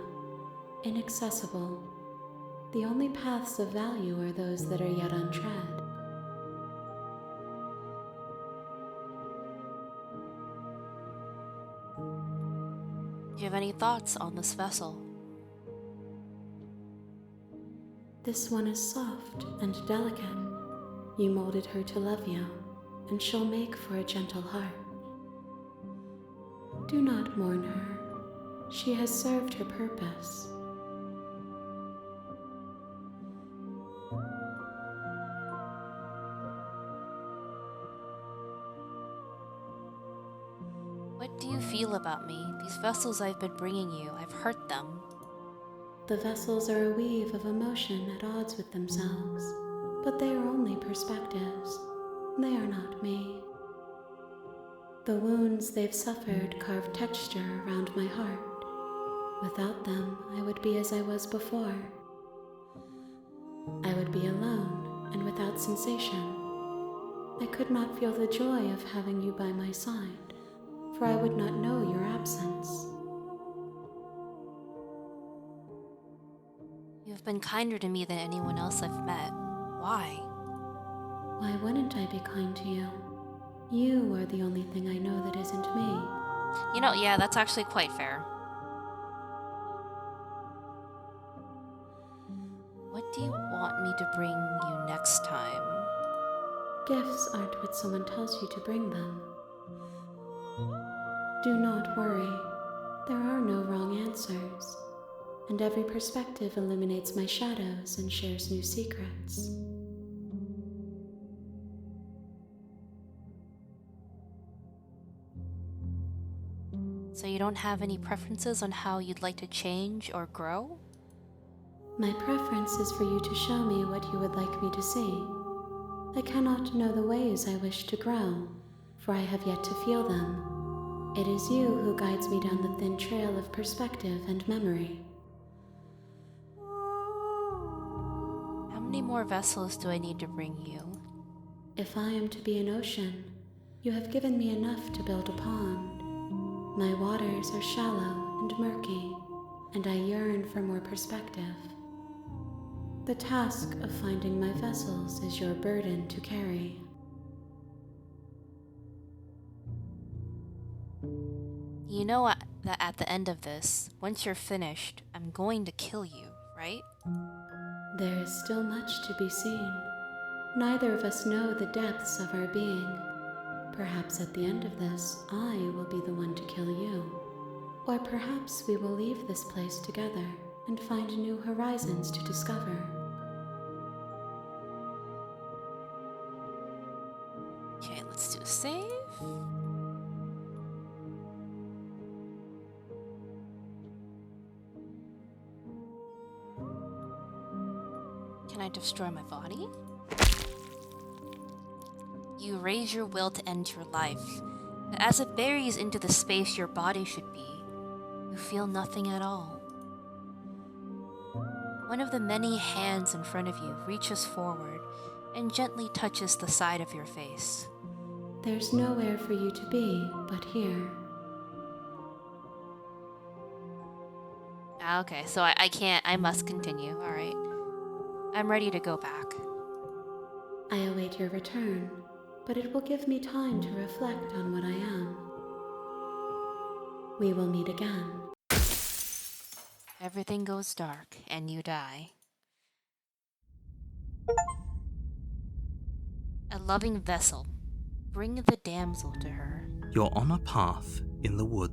inaccessible. The only paths of value are those that are yet untread. Do you have any thoughts on this vessel? This one is soft and delicate. You molded her to love you, and she'll make for a gentle heart. Do not mourn her. She has served her purpose. What do you feel about me? These vessels I've been bringing you, I've hurt them. The vessels are a weave of emotion at odds with themselves, but they are only perspectives. They are not me. The wounds they've suffered carve texture around my heart. Without them, I would be as I was before. I would be alone and without sensation. I could not feel the joy of having you by my side, for I would not know your absence. You have been kinder to me than anyone else I've met. Why? Why wouldn't I be kind to you? You are the only thing I know that isn't me. You know, yeah, that's actually quite fair. What do you want me to bring you next time? Gifts aren't what someone tells you to bring them. Do not worry. There are no wrong answers, and every perspective illuminates my shadows and shares new secrets. So you don't have any preferences on how you'd like to change or grow? My preference is for you to show me what you would like me to see. I cannot know the ways I wish to grow, for I have yet to feel them. It is you who guides me down the thin trail of perspective and memory. How many more vessels do I need to bring you? If I am to be an ocean, you have given me enough to build a pond. My waters are shallow and murky, and I yearn for more perspective. The task of finding my vessels is your burden to carry. You know that at the end of this, once you're finished, I'm going to kill you, right? There is still much to be seen. Neither of us know the depths of our being. Perhaps at the end of this, I will be the one to kill you. Or perhaps we will leave this place together and find new horizons to discover. Okay, let's do a save. Can I destroy my body? You raise your will to end your life, but as it buries into the space your body should be, you feel nothing at all. One of the many hands in front of you reaches forward and gently touches the side of your face. There's nowhere for you to be but here. Okay, so I can't, I must continue, alright. I'm ready to go back. I await your return, but it will give me time to reflect on what I am. We will meet again. Everything goes dark, and you die. A loving vessel. Bring the damsel to her. You're on a path in the wood.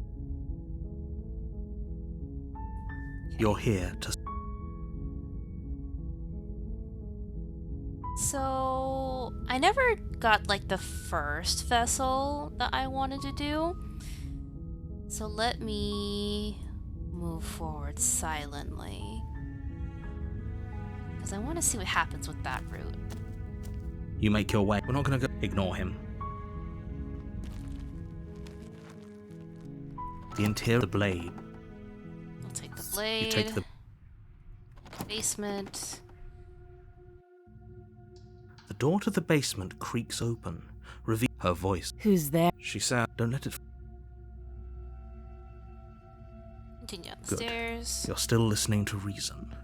You're here to... So, I never got like the first vessel that I wanted to do. So let me move forward silently. Because I want to see what happens with that route. You make your way. We're not gonna go... Ignore him. The interior of the blade. I'll take the blade. You take the... Basement. The door to the basement creaks open, revealing her voice. Who's there? She said, don't let it... Continue down the Good. stairs. You're still listening to reason.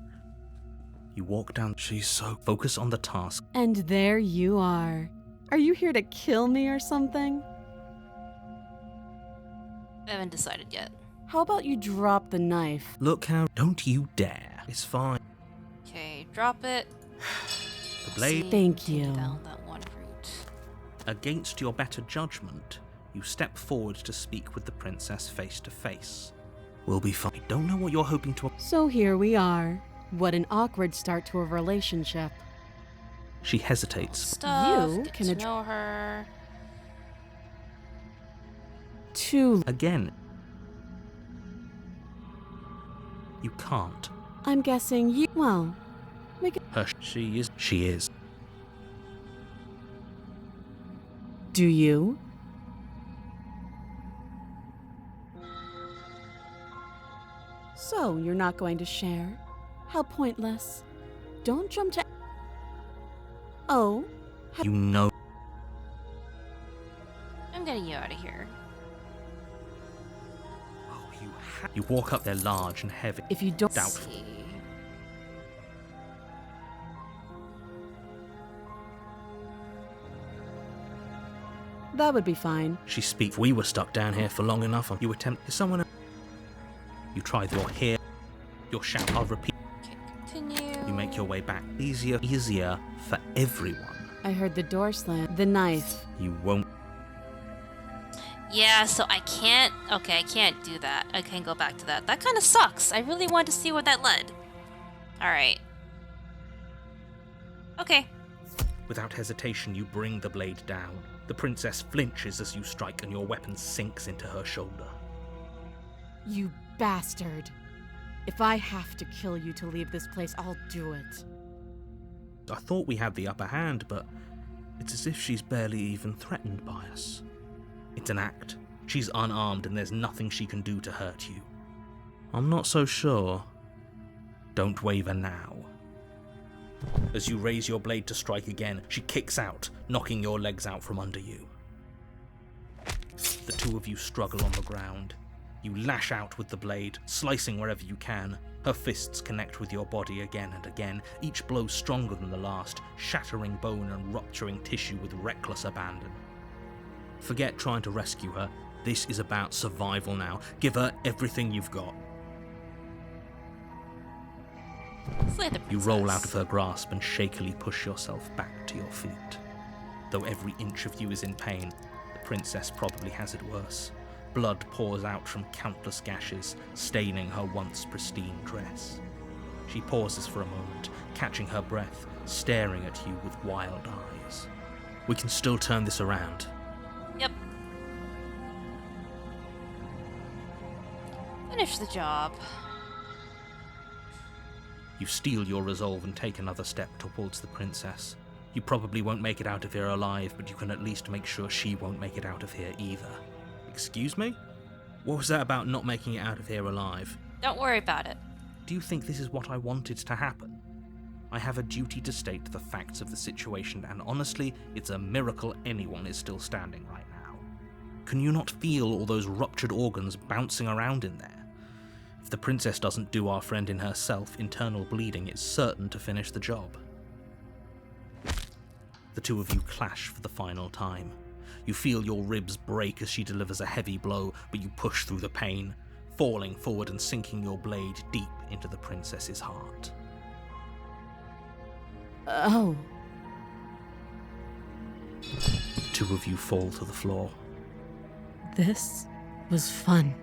You walk down... She's so... Focus on the task. And there you are. Are you here to kill me or something? I haven't decided yet. How about you drop the knife? Look how... Don't you dare. It's fine. Okay, drop it. The blade... See, Thank continue you. Down that one route. Against your better judgment, you step forward to speak with the princess face to face. We'll be fine. I don't know what you're hoping to... So here we are. What an awkward start to a relationship. She hesitates. Stuff, You get can to know her. Too. Again. You can't. I'm guessing you. Well, we can. She is. She is. Do you? So you're not going to share? How pointless. Don't jump to. Oh, You know. I'm getting you out of here. Oh, you walk up there large and heavy. if you don't. Doubtful. See. That would be fine. She speaks. We were stuck down here for long enough. You attempt. Is someone... You try. You're here. You're I'll repeat. Okay, continue. You make your way back. Easier for everyone. I heard the door slam. The knife. You won't. Yeah, so I can't... Okay, I can't do that. I can't go back to that. That kind of sucks. I really want to see where that led. Alright. Okay. Without hesitation, you bring the blade down. The princess flinches as you strike, and your weapon sinks into her shoulder. You bastard. If I have to kill you to leave this place, I'll do it. I thought we had the upper hand, but it's as if she's barely even threatened by us. It's an act. She's unarmed and there's nothing she can do to hurt you. I'm not so sure. Don't waver now. As you raise your blade to strike again, she kicks out, knocking your legs out from under you. The two of you struggle on the ground. You lash out with the blade, slicing wherever you can. Her fists connect with your body again and again, each blow stronger than the last, shattering bone and rupturing tissue with reckless abandon. Forget trying to rescue her. This is about survival now. Give her everything you've got. Slay the You roll princess. out of her grasp and shakily push yourself back to your feet. Though every inch of you is in pain, the princess probably has it worse. Blood pours out from countless gashes, staining her once pristine dress. She pauses for a moment, catching her breath, staring at you with wild eyes. We can still turn this around. Yep. Finish the job. You steel your resolve and take another step towards the princess. You probably won't make it out of here alive, but you can at least make sure she won't make it out of here either. Excuse me? What was that about not making it out of here alive? Don't worry about it. Do you think this is what I wanted to happen? I have a duty to state the facts of the situation, and honestly, it's a miracle anyone is still standing right now. Can you not feel all those ruptured organs bouncing around in there? If the princess doesn't do our friend in herself, internal bleeding is certain to finish the job. The two of you clash for the final time. You feel your ribs break as she delivers a heavy blow, but you push through the pain, falling forward and sinking your blade deep into the princess's heart. Oh. Two of you fall to the floor. This was fun.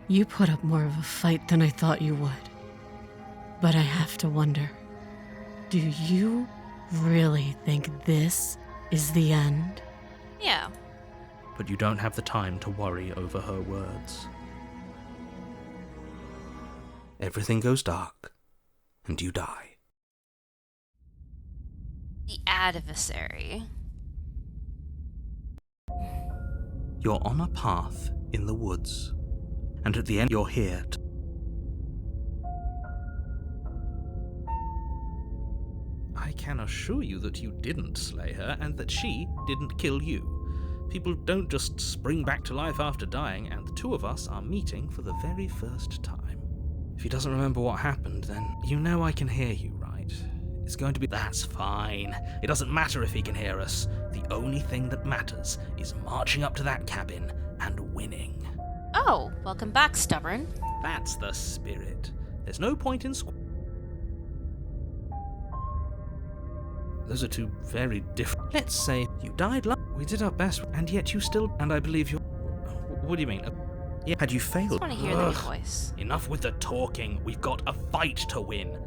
You put up more of a fight than I thought you would. But I have to wonder, do you really think this is the end? Yeah. But you don't have the time to worry over her words. Everything goes dark, and you die. The adversary. You're on a path in the woods, and at the end you're here to... I can assure you that you didn't slay her, and that she didn't kill you. People don't just spring back to life after dying, and the two of us are meeting for the very first time. If he doesn't remember what happened, then you know I can hear you, right? It's going to be... That's fine. It doesn't matter if he can hear us. The only thing that matters is marching up to that cabin and winning. Oh, welcome back, stubborn. That's the spirit. There's no point in Those are two very different... Let's say you died we did our best, and yet you still... And I believe you... What do you mean? Yeah, had you I failed... just want to hear the voice. Enough with the talking. We've got a fight to win.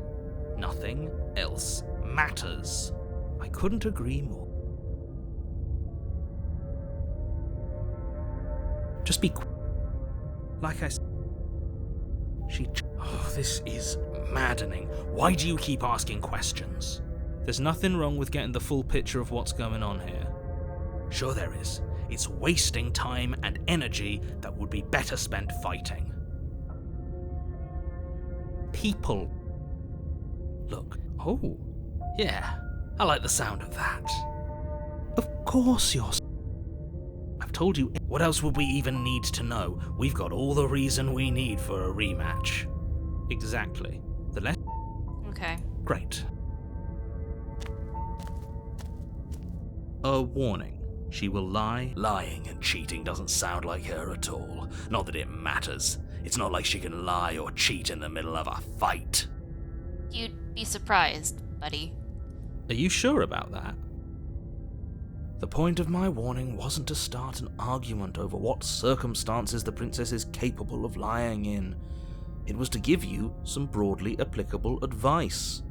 Nothing else matters. I couldn't agree more. Just be... Like I said... Oh, this is maddening. Why do you keep asking questions? There's nothing wrong with getting the full picture of what's going on here. Sure there is. It's wasting time and energy that would be better spent fighting. People. Look. Oh. Yeah. I like the sound of that. Of course you're... I've told you... What else would we even need to know? We've got all the reason we need for a rematch. Exactly. The less... Okay. Great. A warning. She will lie. Lying and cheating doesn't sound like her at all. Not that it matters. It's not like she can lie or cheat in the middle of a fight. You'd be surprised, buddy. Are you sure about that? The point of my warning wasn't to start an argument over what circumstances the princess is capable of lying in. It was to give you some broadly applicable advice.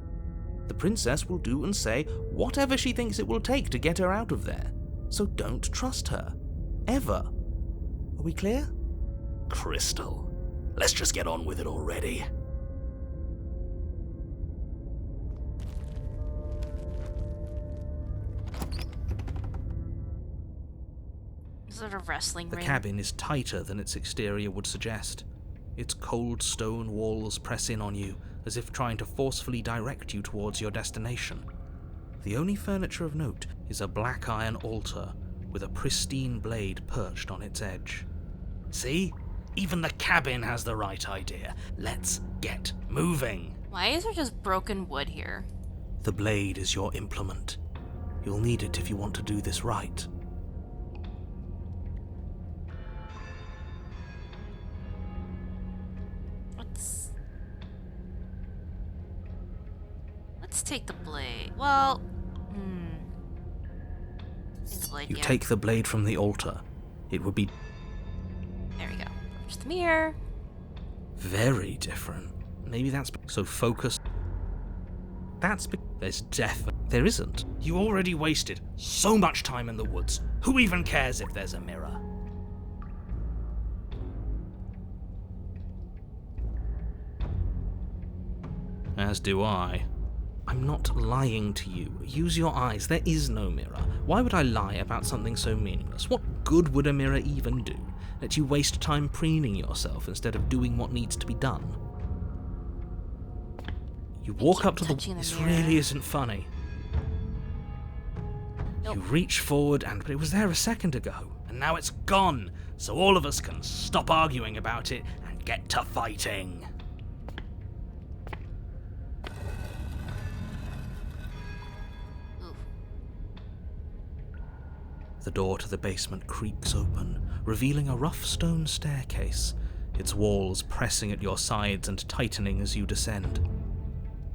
The princess will do and say whatever she thinks it will take to get her out of there, so don't trust her. Ever. Are we clear? Crystal, let's just get on with it already. Is it a wrestling The ring? cabin is tighter than its exterior would suggest. Its cold stone walls press in on you, as if trying to forcefully direct you towards your destination. The only furniture of note is a black iron altar, with a pristine blade perched on its edge. See? Even the cabin has the right idea. Let's get moving. Why is there just broken wood here? The blade is your implement. You'll need it if you want to do this right. Let's take the blade. Well, take the blade You again. take the blade from the altar. It would be There we go. Just the mirror. very different. Maybe that's so focused. There's death. There isn't. You already wasted so much time in the woods. Who even cares if there's a mirror? As do I. I'm not lying to you. Use your eyes. There is no mirror. Why would I lie about something so meaningless? What good would a mirror even do? Let you waste time preening yourself instead of doing what needs to be done. You walk up to the... touching the This mirror. really isn't funny. Nope. You reach forward and... But it was there a second ago. And now it's gone, so all of us can stop arguing about it and get to fighting. Ooh. The door to the basement creaks open, revealing a rough stone staircase, its walls pressing at your sides and tightening as you descend.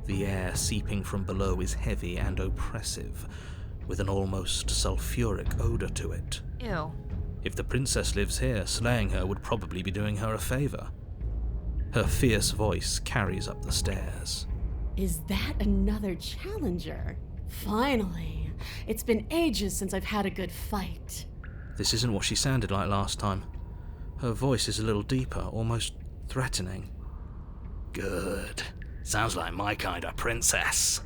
The air seeping from below is heavy and oppressive, with an almost sulphuric odor to it. Ew. If the princess lives here, slaying her would probably be doing her a favor. Her fierce voice carries up the stairs. Is that another challenger? Finally. It's been ages since I've had a good fight. This isn't what she sounded like last time. Her voice is a little deeper, almost threatening. Good. Sounds like my kind of princess.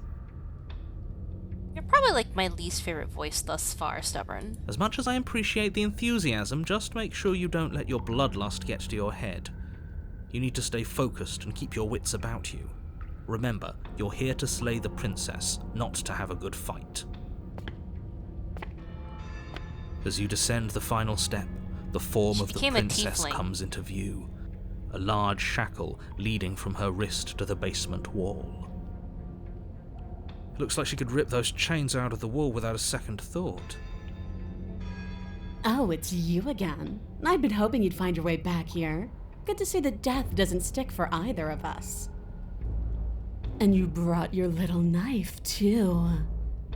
You're probably like my least favorite voice thus far, Stubborn. As much as I appreciate the enthusiasm, just make sure you don't let your bloodlust get to your head. You need to stay focused and keep your wits about you. Remember, you're here to slay the princess, not to have a good fight. As you descend the final step, the form She of the became a princess tiefling. comes into view. A large shackle leading from her wrist to the basement wall. It looks like she could rip those chains out of the wall without a second thought. Oh, it's you again. I'd been hoping you'd find your way back here. Good to see that death doesn't stick for either of us. And you brought your little knife, too.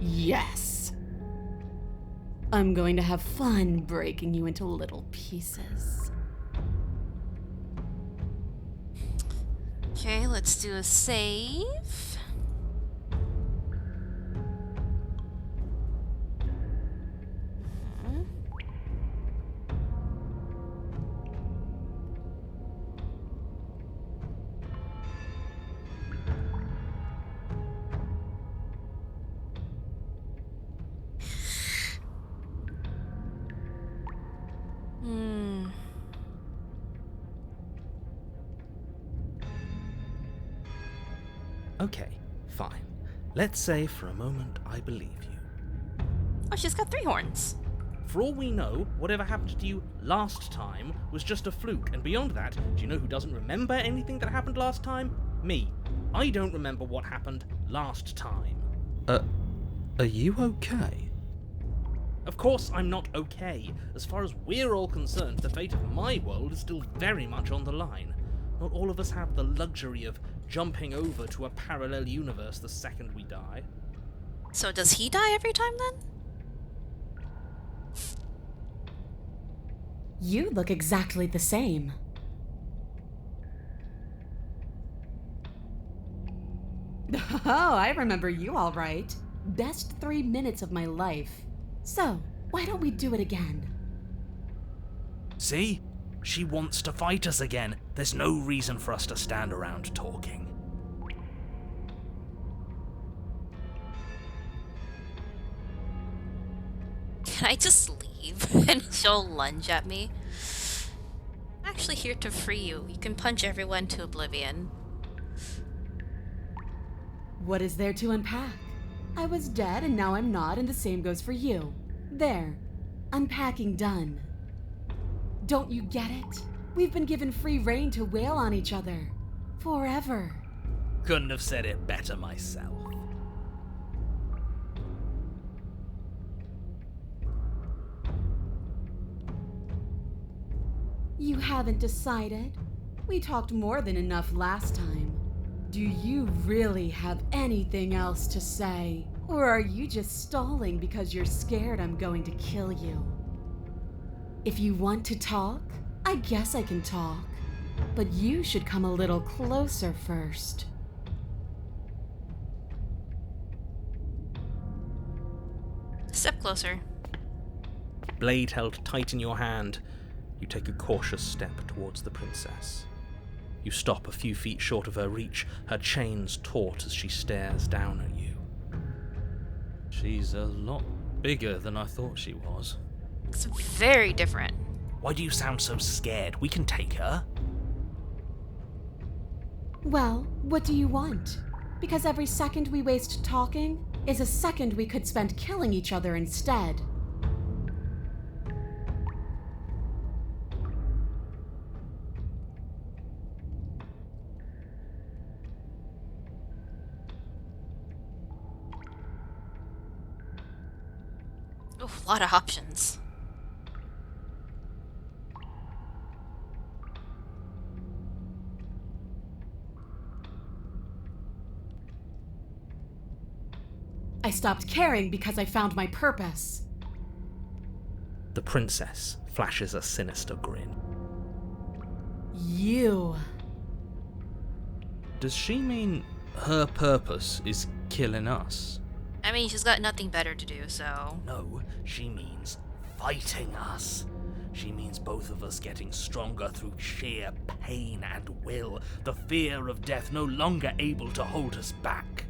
Yes. I'm going to have fun breaking you into little pieces. Okay, let's do a save. Mhm. Hmm. Okay, fine. Let's say for a moment I believe you. Oh, she's got 3 horns. For all we know, whatever happened to you last time was just a fluke, and beyond that, do you know who doesn't remember anything that happened last time? Me. I don't remember what happened last time. Are you okay? Of course I'm not okay. As far as we're all concerned, the fate of my world is still very much on the line. Not all of us have the luxury of jumping over to a parallel universe the second we die. So does he die every time then? You look exactly the same. Oh, I remember you all right. Best 3 minutes of my life. So, why don't we do it again? See? She wants to fight us again. There's no reason for us to stand around talking. Can I just leave? And she'll lunge at me. I'm actually here to free you. You can punch everyone to oblivion. What is there to unpack? I was dead and now I'm not, and the same goes for you. There. Unpacking done. Don't you get it? We've been given free rein to wail on each other. Forever. Couldn't have said it better myself. You haven't decided? We talked more than enough last time. Do you really have anything else to say? Or are you just stalling because you're scared I'm going to kill you? If you want to talk, I guess I can talk. But you should come a little closer first. Step closer. Blade held tight in your hand, you take a cautious step towards the princess. You stop a few feet short of her reach, her chains taut as she stares down at you. She's a lot bigger than I thought she was. It's very different. Why do you sound so scared? We can take her. Well, what do you want? Because every second we waste talking is a second we could spend killing each other instead. Oh, a lot of options. I stopped caring because I found my purpose. The princess flashes a sinister grin. You. Does she mean her purpose is killing us? I mean, she's got nothing better to do, so... No, she means fighting us. She means both of us getting stronger through sheer pain and will. The fear of death no longer able to hold us back.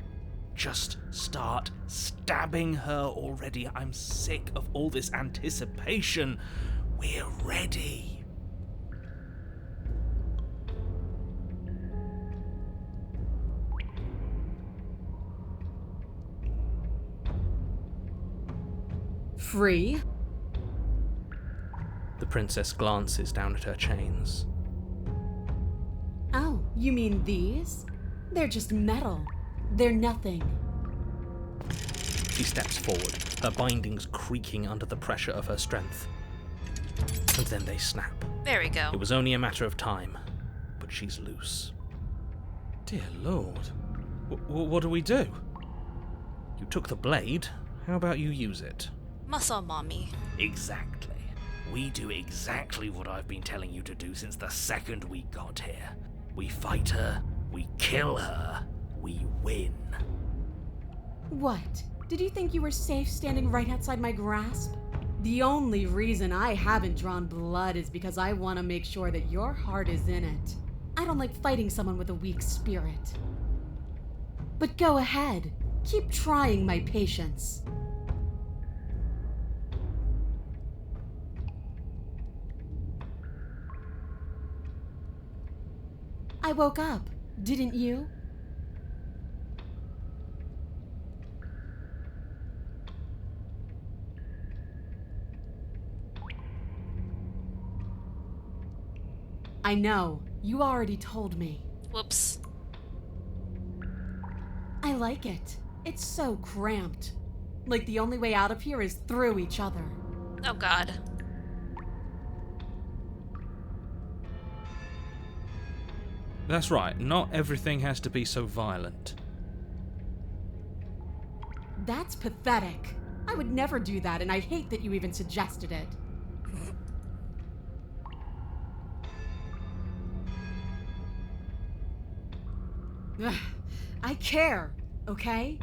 Just start stabbing her already. I'm sick of all this anticipation. We're ready. Free? The princess glances down at her chains. Oh, you mean these? They're just metal. They're nothing. She steps forward, her bindings creaking under the pressure of her strength. And then they snap. There we go. It was only a matter of time, but she's loose. Dear Lord. What do we do? You took the blade, how about you use it? Muscle mommy. Exactly. We do exactly what I've been telling you to do since the second we got here. We fight her, we kill her, we win. What? Did you think you were safe standing right outside my grasp? The only reason I haven't drawn blood is because I want to make sure that your heart is in it. I don't like fighting someone with a weak spirit. But go ahead. Keep trying my patience. I woke up, didn't you? I know. You already told me. Whoops. I like it. It's so cramped. Like the only way out of here is through each other. Oh god. That's right, not everything has to be so violent. That's pathetic. I would never do that, and I hate that you even suggested it. Ugh, I care, okay?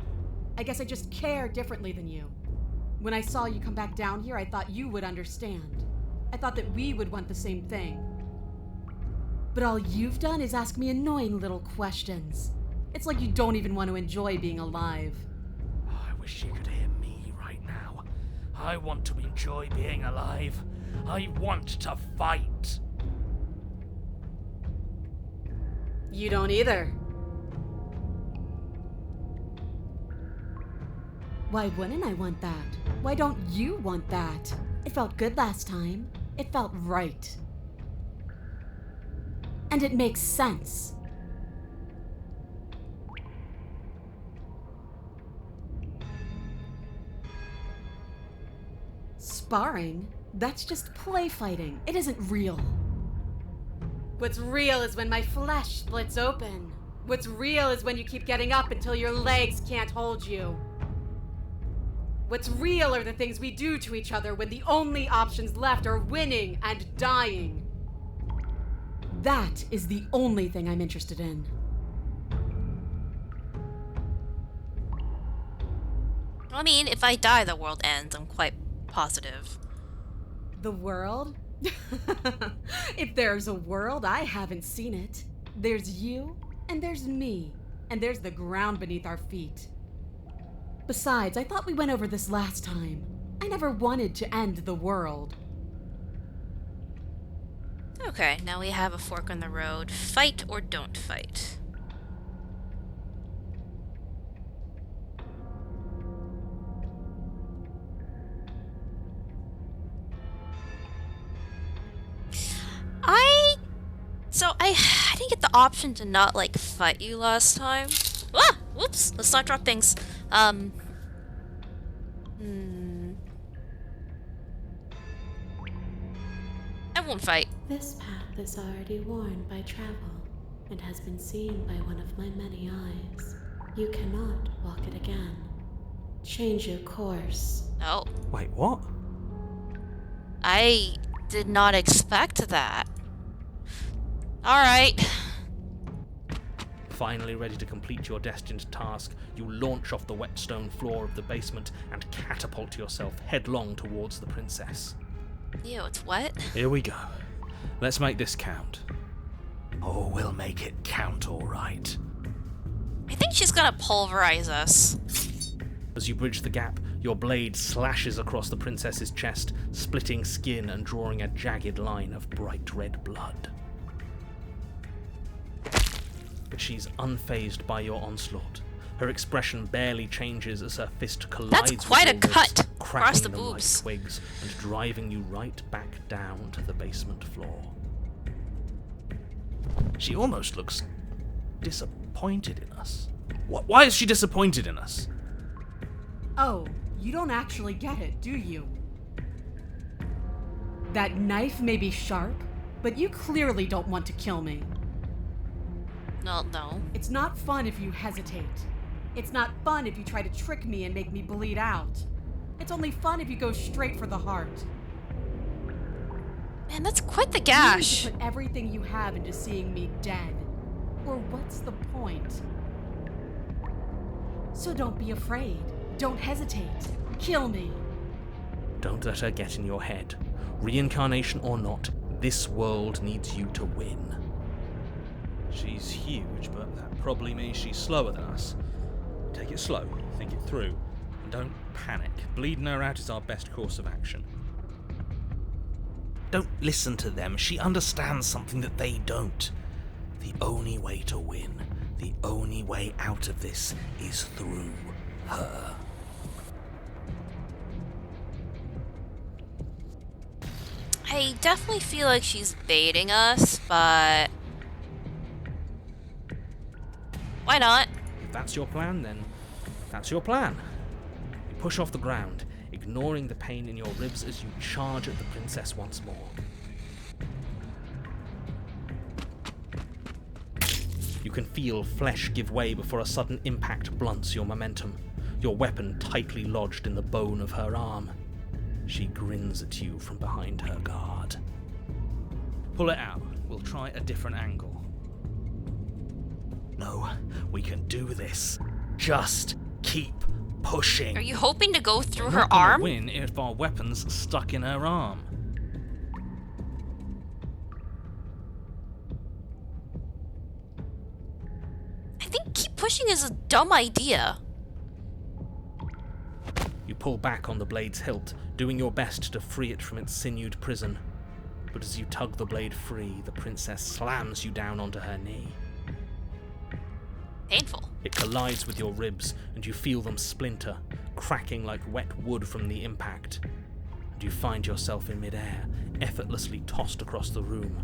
I guess I just care differently than you. When I saw you come back down here, I thought you would understand. I thought that we would want the same thing. But all you've done is ask me annoying little questions. It's like you don't even want to enjoy being alive. Oh, I wish you could hear me right now. I want to enjoy being alive. I want to fight. You don't either. Why wouldn't I want that? Why don't you want that? It felt good last time. It felt right. And it makes sense. Sparring? That's just play fighting. It isn't real. What's real is when my flesh splits open. What's real is when you keep getting up until your legs can't hold you. What's real are the things we do to each other when the only options left are winning and dying. That is the only thing I'm interested in. I mean, if I die, the world ends. I'm quite positive. The world? If there's a world, I haven't seen it. There's you, and there's me, and there's the ground beneath our feet. Besides, I thought we went over this last time. I never wanted to end the world. Okay, now we have a fork in the road. Fight or don't fight. I didn't get the option to not, like, fight you last time. Ah! Whoops! Let's not drop things. I won't fight. This path is already worn by travel and has been seen by one of my many eyes. You cannot walk it again. Change your course. No. Wait, what? I did not expect that. Alright. Finally ready to complete your destined task, you launch off the wet stone floor of the basement and catapult yourself headlong towards the princess. Ew, it's what? Here we go. Let's make this count. Oh, we'll make it count all right. I think she's gonna pulverize us. As you bridge the gap, your blade slashes across the princess's chest, splitting skin and drawing a jagged line of bright red blood. But she's unfazed by your onslaught. Her expression barely changes as her fist collides That's quite a with yours, cut across cracking the them like boobs. twigs and driving you right back down to the basement floor. She almost looks disappointed in us. Why is she disappointed in us? Oh, you don't actually get it, do you? That knife may be sharp, but you clearly don't want to kill me. No. It's not fun if you hesitate. It's not fun if you try to trick me and make me bleed out. It's only fun if you go straight for the heart. Man, that's quite the You gash. need to put everything you have into seeing me dead. Or what's the point? So don't be afraid. Don't hesitate. Kill me. Don't let her get in your head. Reincarnation or not, this world needs you to win. She's huge, but that probably means she's slower than us. Take it slow, think it through, and don't panic. Bleeding her out is our best course of action. Don't listen to them. She understands something that they don't. The only way to win, the only way out of this is through her. I definitely feel like she's baiting us, but why not? If that's your plan, then that's your plan. You push off the ground, ignoring the pain in your ribs as you charge at the princess once more. You can feel flesh give way before a sudden impact blunts your momentum, your weapon tightly lodged in the bone of her arm. She grins at you from behind her guard. Pull it out. We'll try a different angle. No, we can do this. Just keep pushing. Are you hoping to go through We're her not gonna arm? win if our weapon's stuck in her arm. I think keep pushing is a dumb idea. You pull back on the blade's hilt, doing your best to free it from its sinewed prison. But as you tug the blade free, the princess slams you down onto her knee. Painful. It collides with your ribs, and you feel them splinter, cracking like wet wood from the impact. And you find yourself in midair, effortlessly tossed across the room.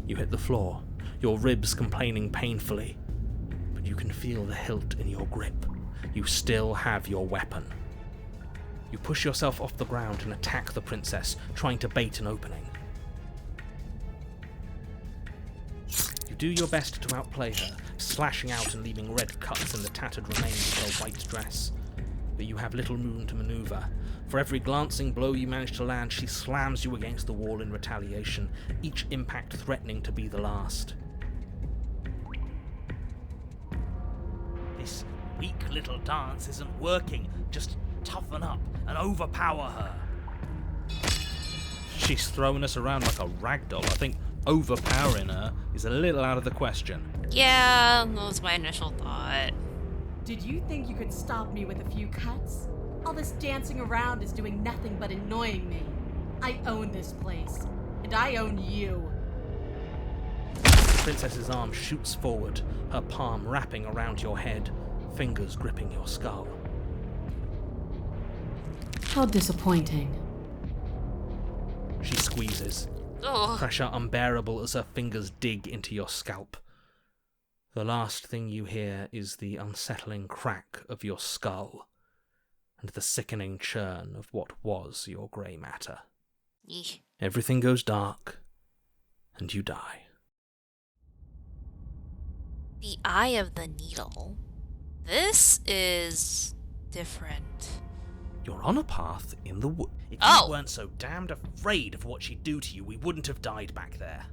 You hit the floor, your ribs complaining painfully, but you can feel the hilt in your grip. You still have your weapon. You push yourself off the ground and attack the princess, trying to bait an opening. You do your best to outplay her, slashing out and leaving red cuts in the tattered remains of her white dress. But you have little room to maneuver. For every glancing blow you manage to land, she slams you against the wall in retaliation, each impact threatening to be the last. This weak little dance isn't working. Just toughen up and overpower her. She's throwing us around like a ragdoll. I think overpowering her is a little out of the question. Yeah, that was my initial thought. Did you think you could stop me with a few cuts? All this dancing around is doing nothing but annoying me. I own this place, and I own you. The princess's arm shoots forward, her palm wrapping around your head, fingers gripping your skull. How disappointing. She squeezes, Oh, pressure unbearable as her fingers dig into your scalp. The last thing you hear is the unsettling crack of your skull, and the sickening churn of what was your grey matter. eesh. Everything goes dark, and you die. The Eye of the Needle. This is different. You're on a path in the wood. If Oh. you weren't so damned afraid of what she'd do to you, we wouldn't have died back there.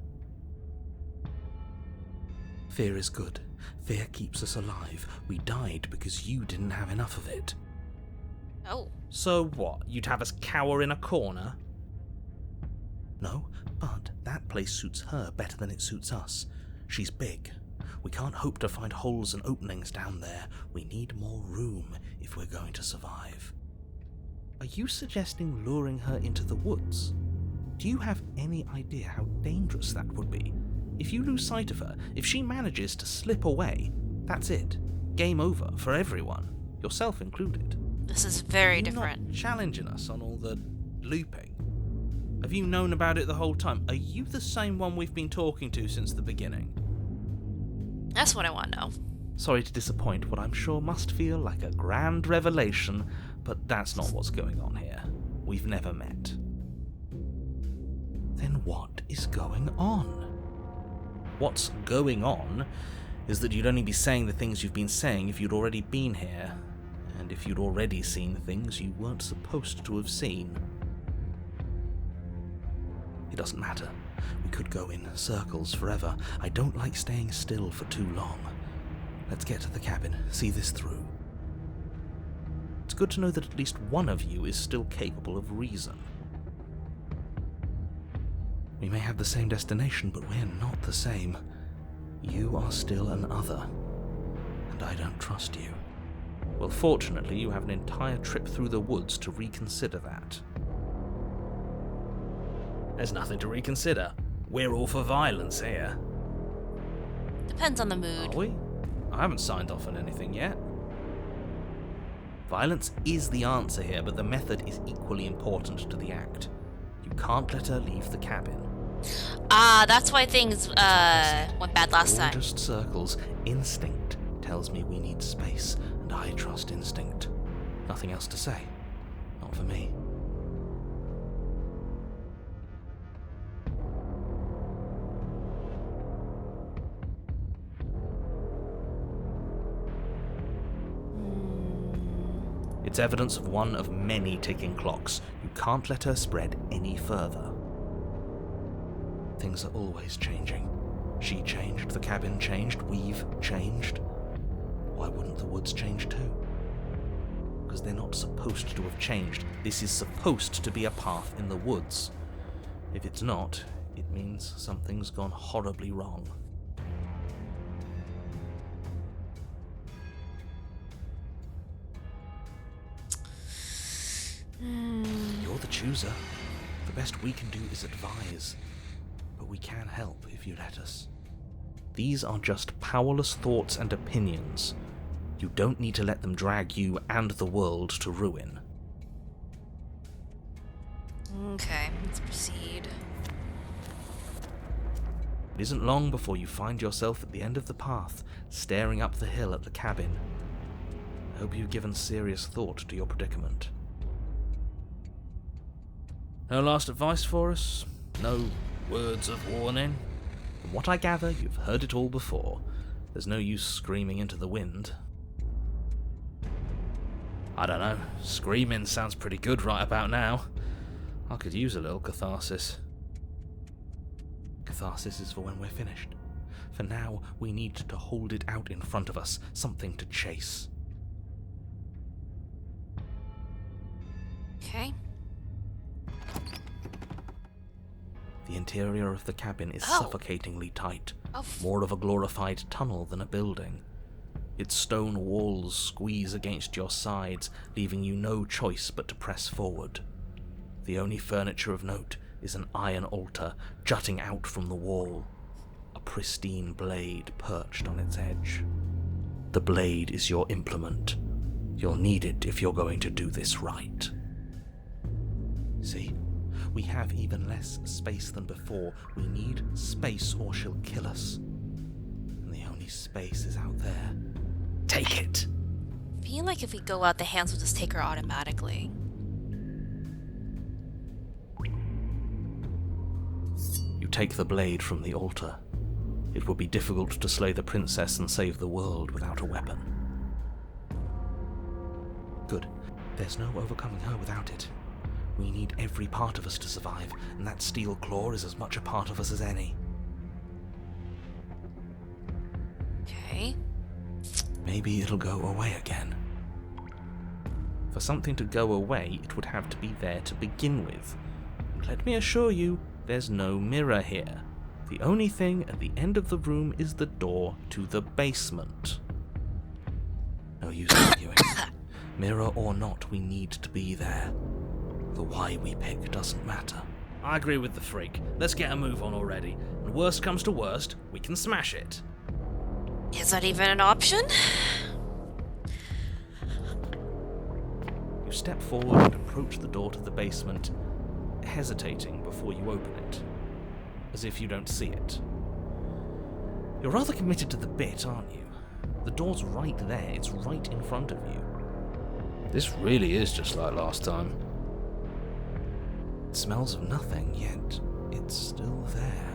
Fear is good. Fear keeps us alive. We died because you didn't have enough of it. Oh. So what? You'd have us cower in a corner? No, but that place suits her better than it suits us. She's big. We can't hope to find holes and openings down there. We need more room if we're going to survive. Are you suggesting luring her into the woods? Do you have any idea how dangerous that would be? If you lose sight of her, if she manages to slip away, that's it. Game over for everyone, yourself included. This is very Are you different. not challenging us on all the looping? Have you known about it the whole time? Are you the same one we've been talking to since the beginning? That's what I want to know. Sorry to disappoint what I'm sure must feel like a grand revelation, but that's not what's going on here. We've never met. Then what is going on? What's going on is that you'd only be saying the things you've been saying if you'd already been here, and if you'd already seen things you weren't supposed to have seen. It doesn't matter. We could go in circles forever. I don't like staying still for too long. Let's get to the cabin, see this through. It's good to know that at least one of you is still capable of reason. We may have the same destination, but we're not the same. You are still an other, and I don't trust you. Well, fortunately, you have an entire trip through the woods to reconsider that. There's nothing to reconsider. We're all for violence here. Depends on the mood. Are we? I haven't signed off on anything yet. Violence is the answer here, but the method is equally important to the act. You can't let her leave the cabin. Ah, that's why things went bad last All time. just circles. Instinct tells me we need space, and I trust instinct. Nothing else to say. Not for me. It's evidence of one of many ticking clocks. You can't let her spread any further. Things are always changing. She changed, the cabin changed, we've changed. Why wouldn't the woods change too? Because they're not supposed to have changed. This is supposed to be a path in the woods. If it's not, it means something's gone horribly wrong. You're the chooser. The best we can do is advise, but we can help if you let us. These are just powerless thoughts and opinions. You don't need to let them drag you and the world to ruin. Okay, let's proceed. It isn't long before you find yourself at the end of the path, staring up the hill at the cabin. I hope you've given serious thought to your predicament. No last advice for us? No words of warning? From what I gather, you've heard it all before. There's no use screaming into the wind. I don't know. Screaming sounds pretty good right about now. I could use a little catharsis. Catharsis is for when we're finished. For now, we need to hold it out in front of us, something to chase. Okay. The interior of the cabin is Oh. suffocatingly tight, Oh, more of a glorified tunnel than a building. Its stone walls squeeze against your sides, leaving you no choice but to press forward. The only furniture of note is an iron altar jutting out from the wall, a pristine blade perched on its edge. The blade is your implement. You'll need it if you're going to do this right. See? We have even less space than before. We need space or she'll kill us. And the only space is out there. Take it! I feel like if we go out, the hands will just take her automatically. You take the blade from the altar. It would be difficult to slay the princess and save the world without a weapon. Good. There's no overcoming her without it. We need every part of us to survive, and that steel claw is as much a part of us as any. Okay. Maybe it'll go away again. For something to go away, it would have to be there to begin with. And let me assure you, there's no mirror here. The only thing at the end of the room is the door to the basement. No use arguing. Mirror or not, we need to be there. The why we pick doesn't matter. I agree with the freak. Let's get a move on already. And worst comes to worst, we can smash it. Is that even an option? You step forward and approach the door to the basement, hesitating before you open it, as if you don't see it. You're rather committed to the bit, aren't you? The door's right there, it's right in front of you. This really is just like last time. It smells of nothing, yet it's still there.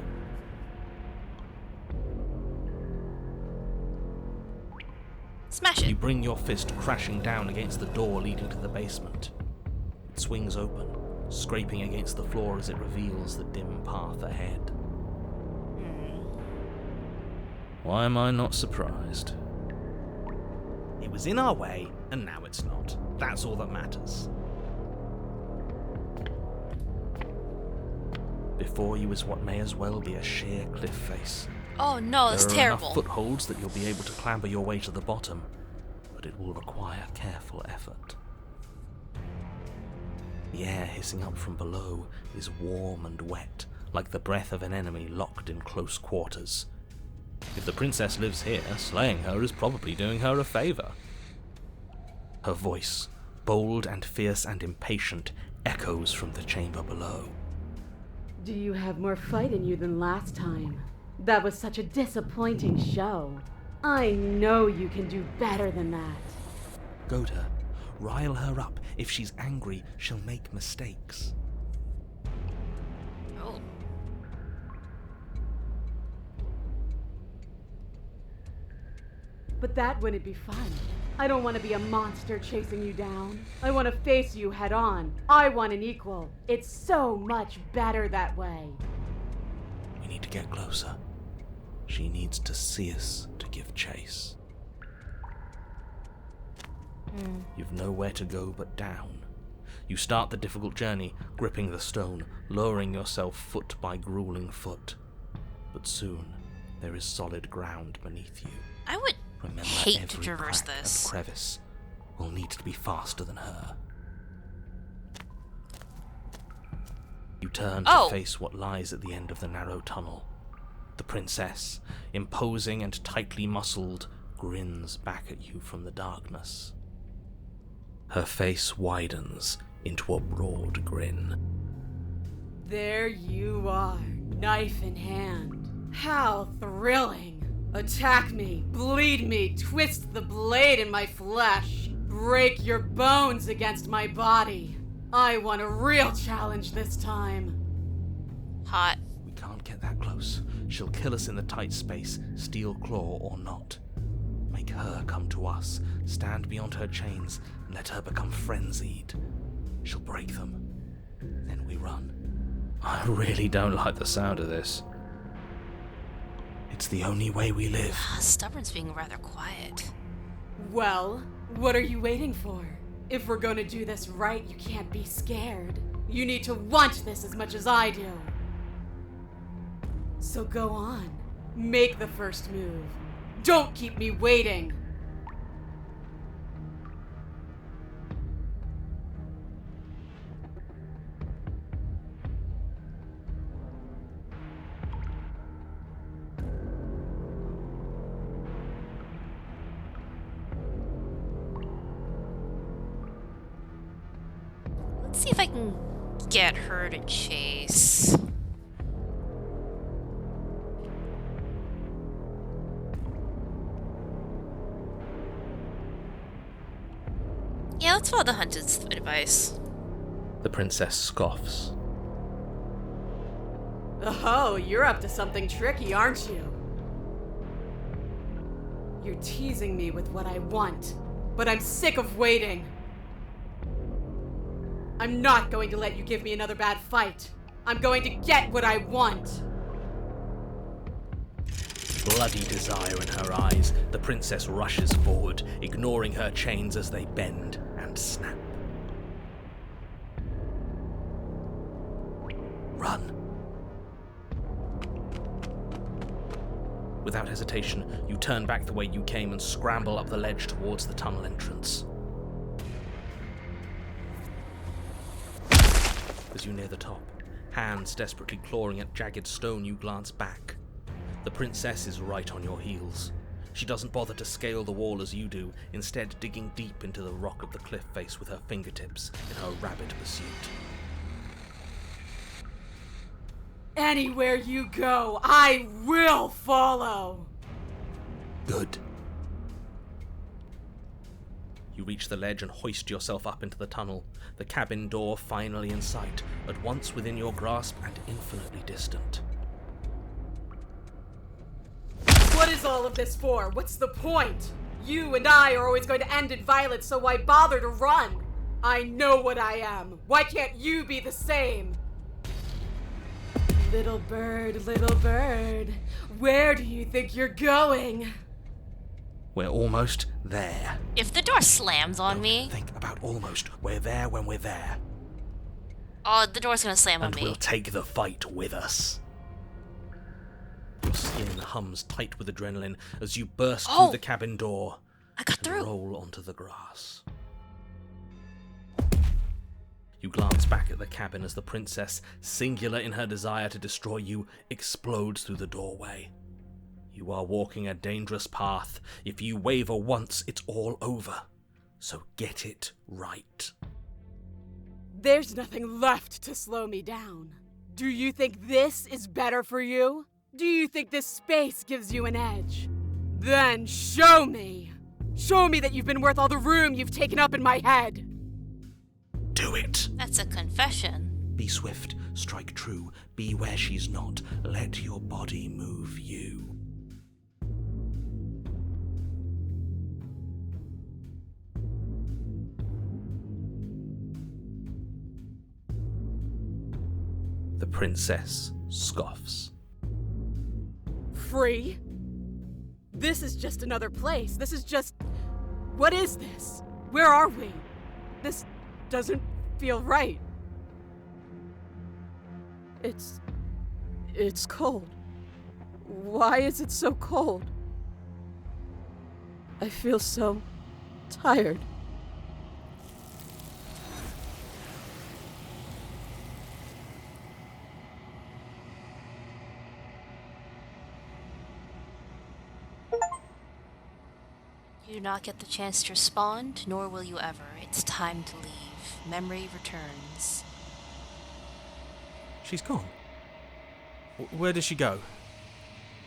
Smash You it. bring your fist crashing down against the door leading to the basement. It swings open, scraping against the floor as it reveals the dim path ahead. Why am I not surprised? It was in our way, and now it's not. That's all that matters. Before you is what may as well be a sheer cliff face. Oh no, that's There are terrible. enough footholds that you'll be able to clamber your way to the bottom, but it will require careful effort. The air hissing up from below is warm and wet, like the breath of an enemy locked in close quarters. If the princess lives here, slaying her is probably doing her a favor. Her voice, bold and fierce and impatient, echoes from the chamber below. Do you have more fight in you than last time? That was such a disappointing show. I know you can do better than that. Goad her. Rile her up. If she's angry, she'll make mistakes. Oh. But that wouldn't be fun. I don't want to be a monster chasing you down. I want to face you head on. I want an equal. It's so much better that way. We need to get closer. She needs to see us to give chase. You've nowhere to go but down. You start the difficult journey, gripping the stone, lowering yourself foot by grueling foot. But soon, there is solid ground beneath you. I would Remember, hate to every traverse crack this. and crevice will need to be faster than her. You turn to face what lies at the end of the narrow tunnel. The princess, imposing and tightly muscled, grins back at you from the darkness. Her face widens into a broad grin. There you are, knife in hand. How thrilling! Attack me, bleed me, twist the blade in my flesh, break your bones against my body. I want a real challenge this time. Hot. We can't get that close. She'll kill us in the tight space, steel claw or not. Make her come to us, stand beyond her chains, and let her become frenzied. She'll break them. Then we run. I really don't like the sound of this. It's the only way we live. Stubborn's being rather quiet. Well, what are you waiting for? If we're gonna do this right, you can't be scared. You need to want this as much as I do. So go on. Make the first move. Don't keep me waiting. Let's see if I can get her to chase. Yeah, let's follow the hunter's advice. The princess scoffs. Oh, you're up to something tricky, aren't you? You're teasing me with what I want, but I'm sick of waiting. I'm not going to let you give me another bad fight. I'm going to get what I want. Bloody desire in her eyes, the princess rushes forward, ignoring her chains as they bend and snap. Run. Without hesitation, you turn back the way you came and scramble up the ledge towards the tunnel entrance. As you near the top, hands desperately clawing at jagged stone, you glance back. The princess is right on your heels. She doesn't bother to scale the wall as you do, instead digging deep into the rock of the cliff face with her fingertips in her rabid pursuit. Anywhere you go, I will follow. Good. You reach the ledge and hoist yourself up into the tunnel, the cabin door finally in sight, at once within your grasp and infinitely distant. What is all of this for? What's the point? You and I are always going to end in violence, so why bother to run? I know what I am. Why can't you be the same? Little bird, where do you think you're going? We're almost there. If the door slams on Don't me... think about almost. We're there when we're there. Oh, the door's gonna slam on And me. we'll take the fight with us. Your skin hums tight with adrenaline as you burst through the cabin door I got and through. roll onto the grass. You glance back at the cabin as the princess, singular in her desire to destroy you, explodes through the doorway. You are walking a dangerous path. If you waver once, it's all over. So get it right. There's nothing left to slow me down. Do you think this is better for you? Do you think this space gives you an edge? Then show me! Show me that you've been worth all the room you've taken up in my head! Do it! That's a confession. Be swift, strike true, be where she's not. Let your body move you. The princess scoffs. free. This is just another place. This is just... What is this? Where are we? This doesn't feel right. It's cold. Why is it so cold? I feel so tired. You do not get the chance to respond, nor will you ever. It's time to leave. Memory returns. She's gone. Where did she go?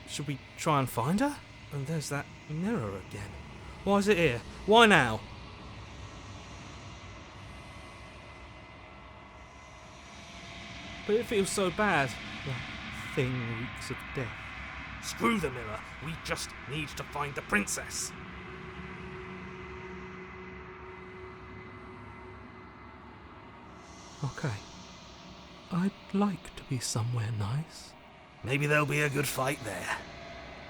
Should we try and find her? And there's that mirror again. Why is it here? Why now? But it feels so bad. That thing reeks of death. Screw the mirror. We just need to find the princess. Okay. I'd like to be somewhere nice. Maybe there'll be a good fight there.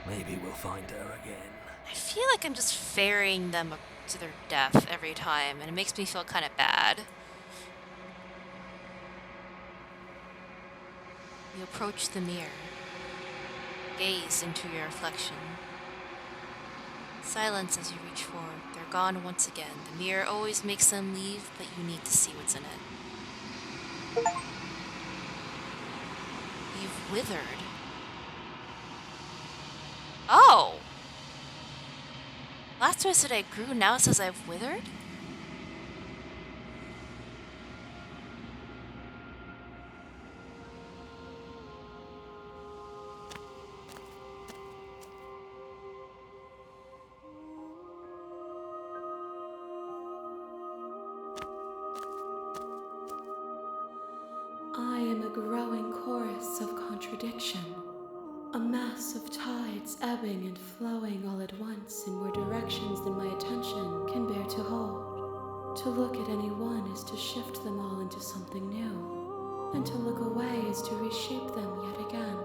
Maybe we'll find her again. I feel like I'm just ferrying them to their death every time, and it makes me feel kind of bad. You approach the mirror. Gaze into your reflection. Silence as you reach forward. They're gone once again. The mirror always makes them leave, but you need to see what's in it. You've withered. Oh! Last time I said I grew, now it says I've withered? I am a growing chorus of contradiction, a mass of tides ebbing and flowing all at once in more directions than my attention can bear to hold. To look at any one is to shift them all into something new, and to look away is to reshape them yet again.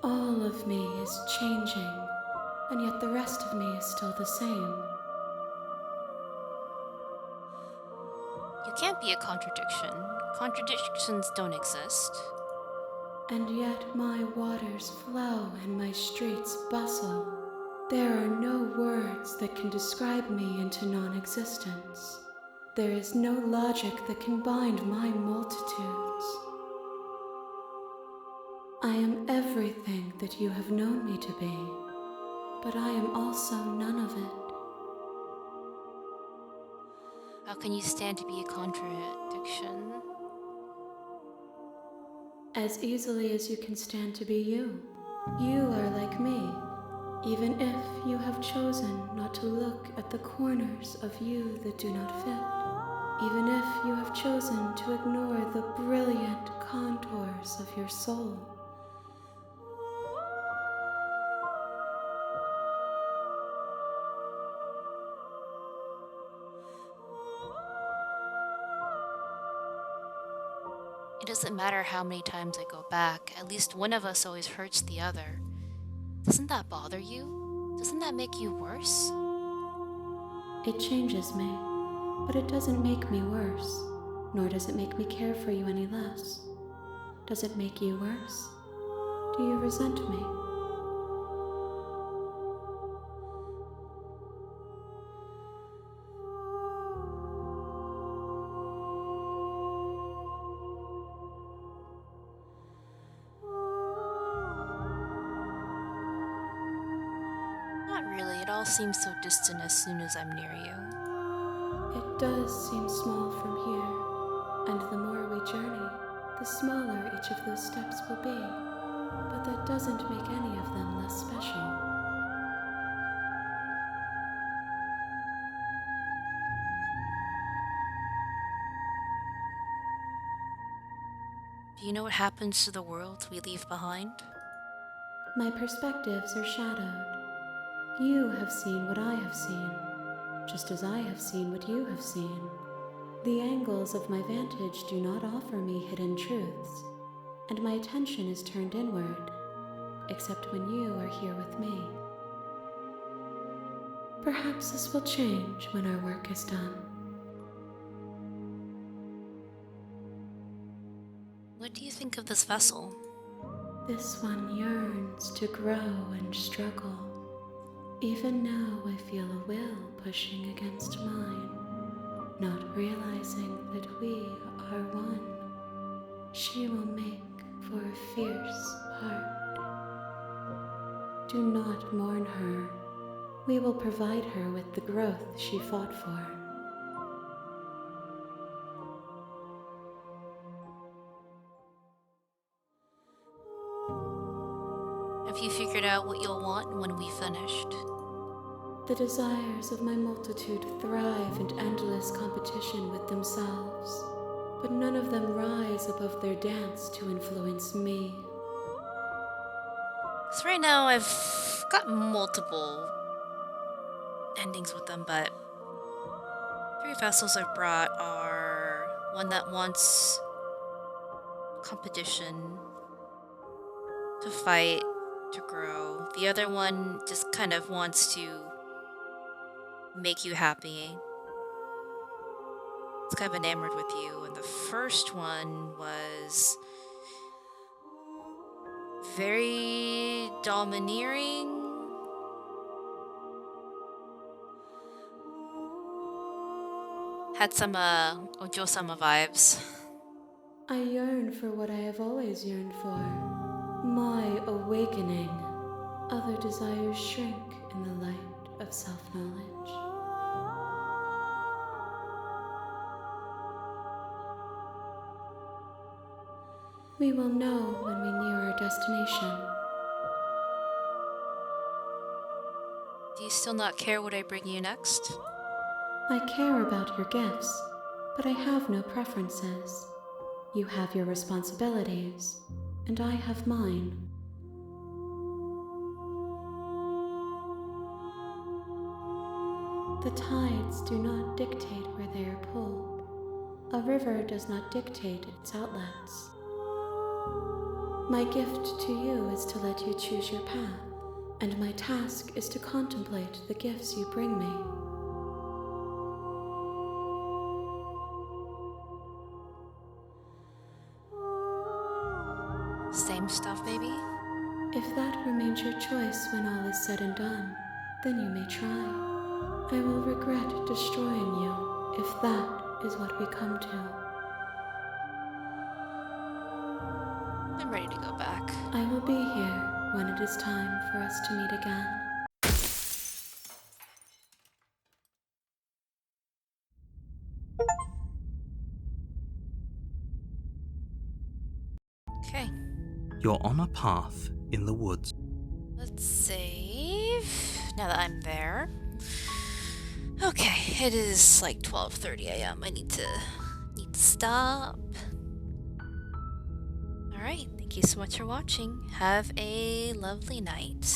All of me is changing, and yet the rest of me is still the same. You can't be a contradiction. Contradictions don't exist. And yet my waters flow and my streets bustle. There are no words that can describe me into non-existence. There is no logic that can bind my multitudes. I am everything that you have known me to be, but I am also none of it. How can you stand to be a contradiction? As easily as you can stand to be you. You are like me, even if you have chosen not to look at the corners of you that do not fit. Even if you have chosen to ignore the brilliant contours of your soul. It doesn't matter how many times I go back, at least one of us always hurts the other. Doesn't that bother you? Doesn't that make you worse? It changes me, but it doesn't make me worse, nor does it make me care for you any less. Does it make you worse? Do you resent me? Not really, it all seems so distant as soon as I'm near you. It does seem small from here, and the more we journey, the smaller each of those steps will be. But that doesn't make any of them less special. Do you know what happens to the world we leave behind? My perspectives are shadowed. You have seen what I have seen, just as I have seen what you have seen. The angles of my vantage do not offer me hidden truths. and my attention is turned inward, except when you are here with me. Perhaps this will change when our work is done. What do you think of this vessel? This one yearns to grow and struggle. Even now I feel a will pushing against mine, not realizing that we are one. She will make for a fierce heart. Do not mourn her. We will provide her with the growth she fought for. Have you figured out what you'll want when we finished? The desires of my multitude thrive in endless competition with themselves, but none of them rise above their dance to influence me. Because right now I've got multiple endings with them, but 3 vessels I've brought are one that wants competition, to fight, to grow. The other one just kind of wants to make you happy. It's kind of enamored with you. And the first one was very domineering. Had some Ojo-sama vibes. I yearn for what I have always yearned for. My awakening. Other desires shrink in the light of self-knowledge. We will know when we near our destination. Do you still not care what I bring you next? I care about your gifts, but I have no preferences. You have your responsibilities, and I have mine. The tides do not dictate where they are pulled. A river does not dictate its outlets. My gift to you is to let you choose your path, and my task is to contemplate the gifts you bring me. Same stuff, maybe? If that remains your choice when all is said and done, then you may try. I will regret destroying you if that is what we come to. I'm ready to go back. I will be here when it is time for us to meet again. Okay, You're on a path in the woods. let's save. Now that I'm there. Okay, it is like 12:30 a.m. I need to stop. Alright, thank you so much for watching. Have a lovely night.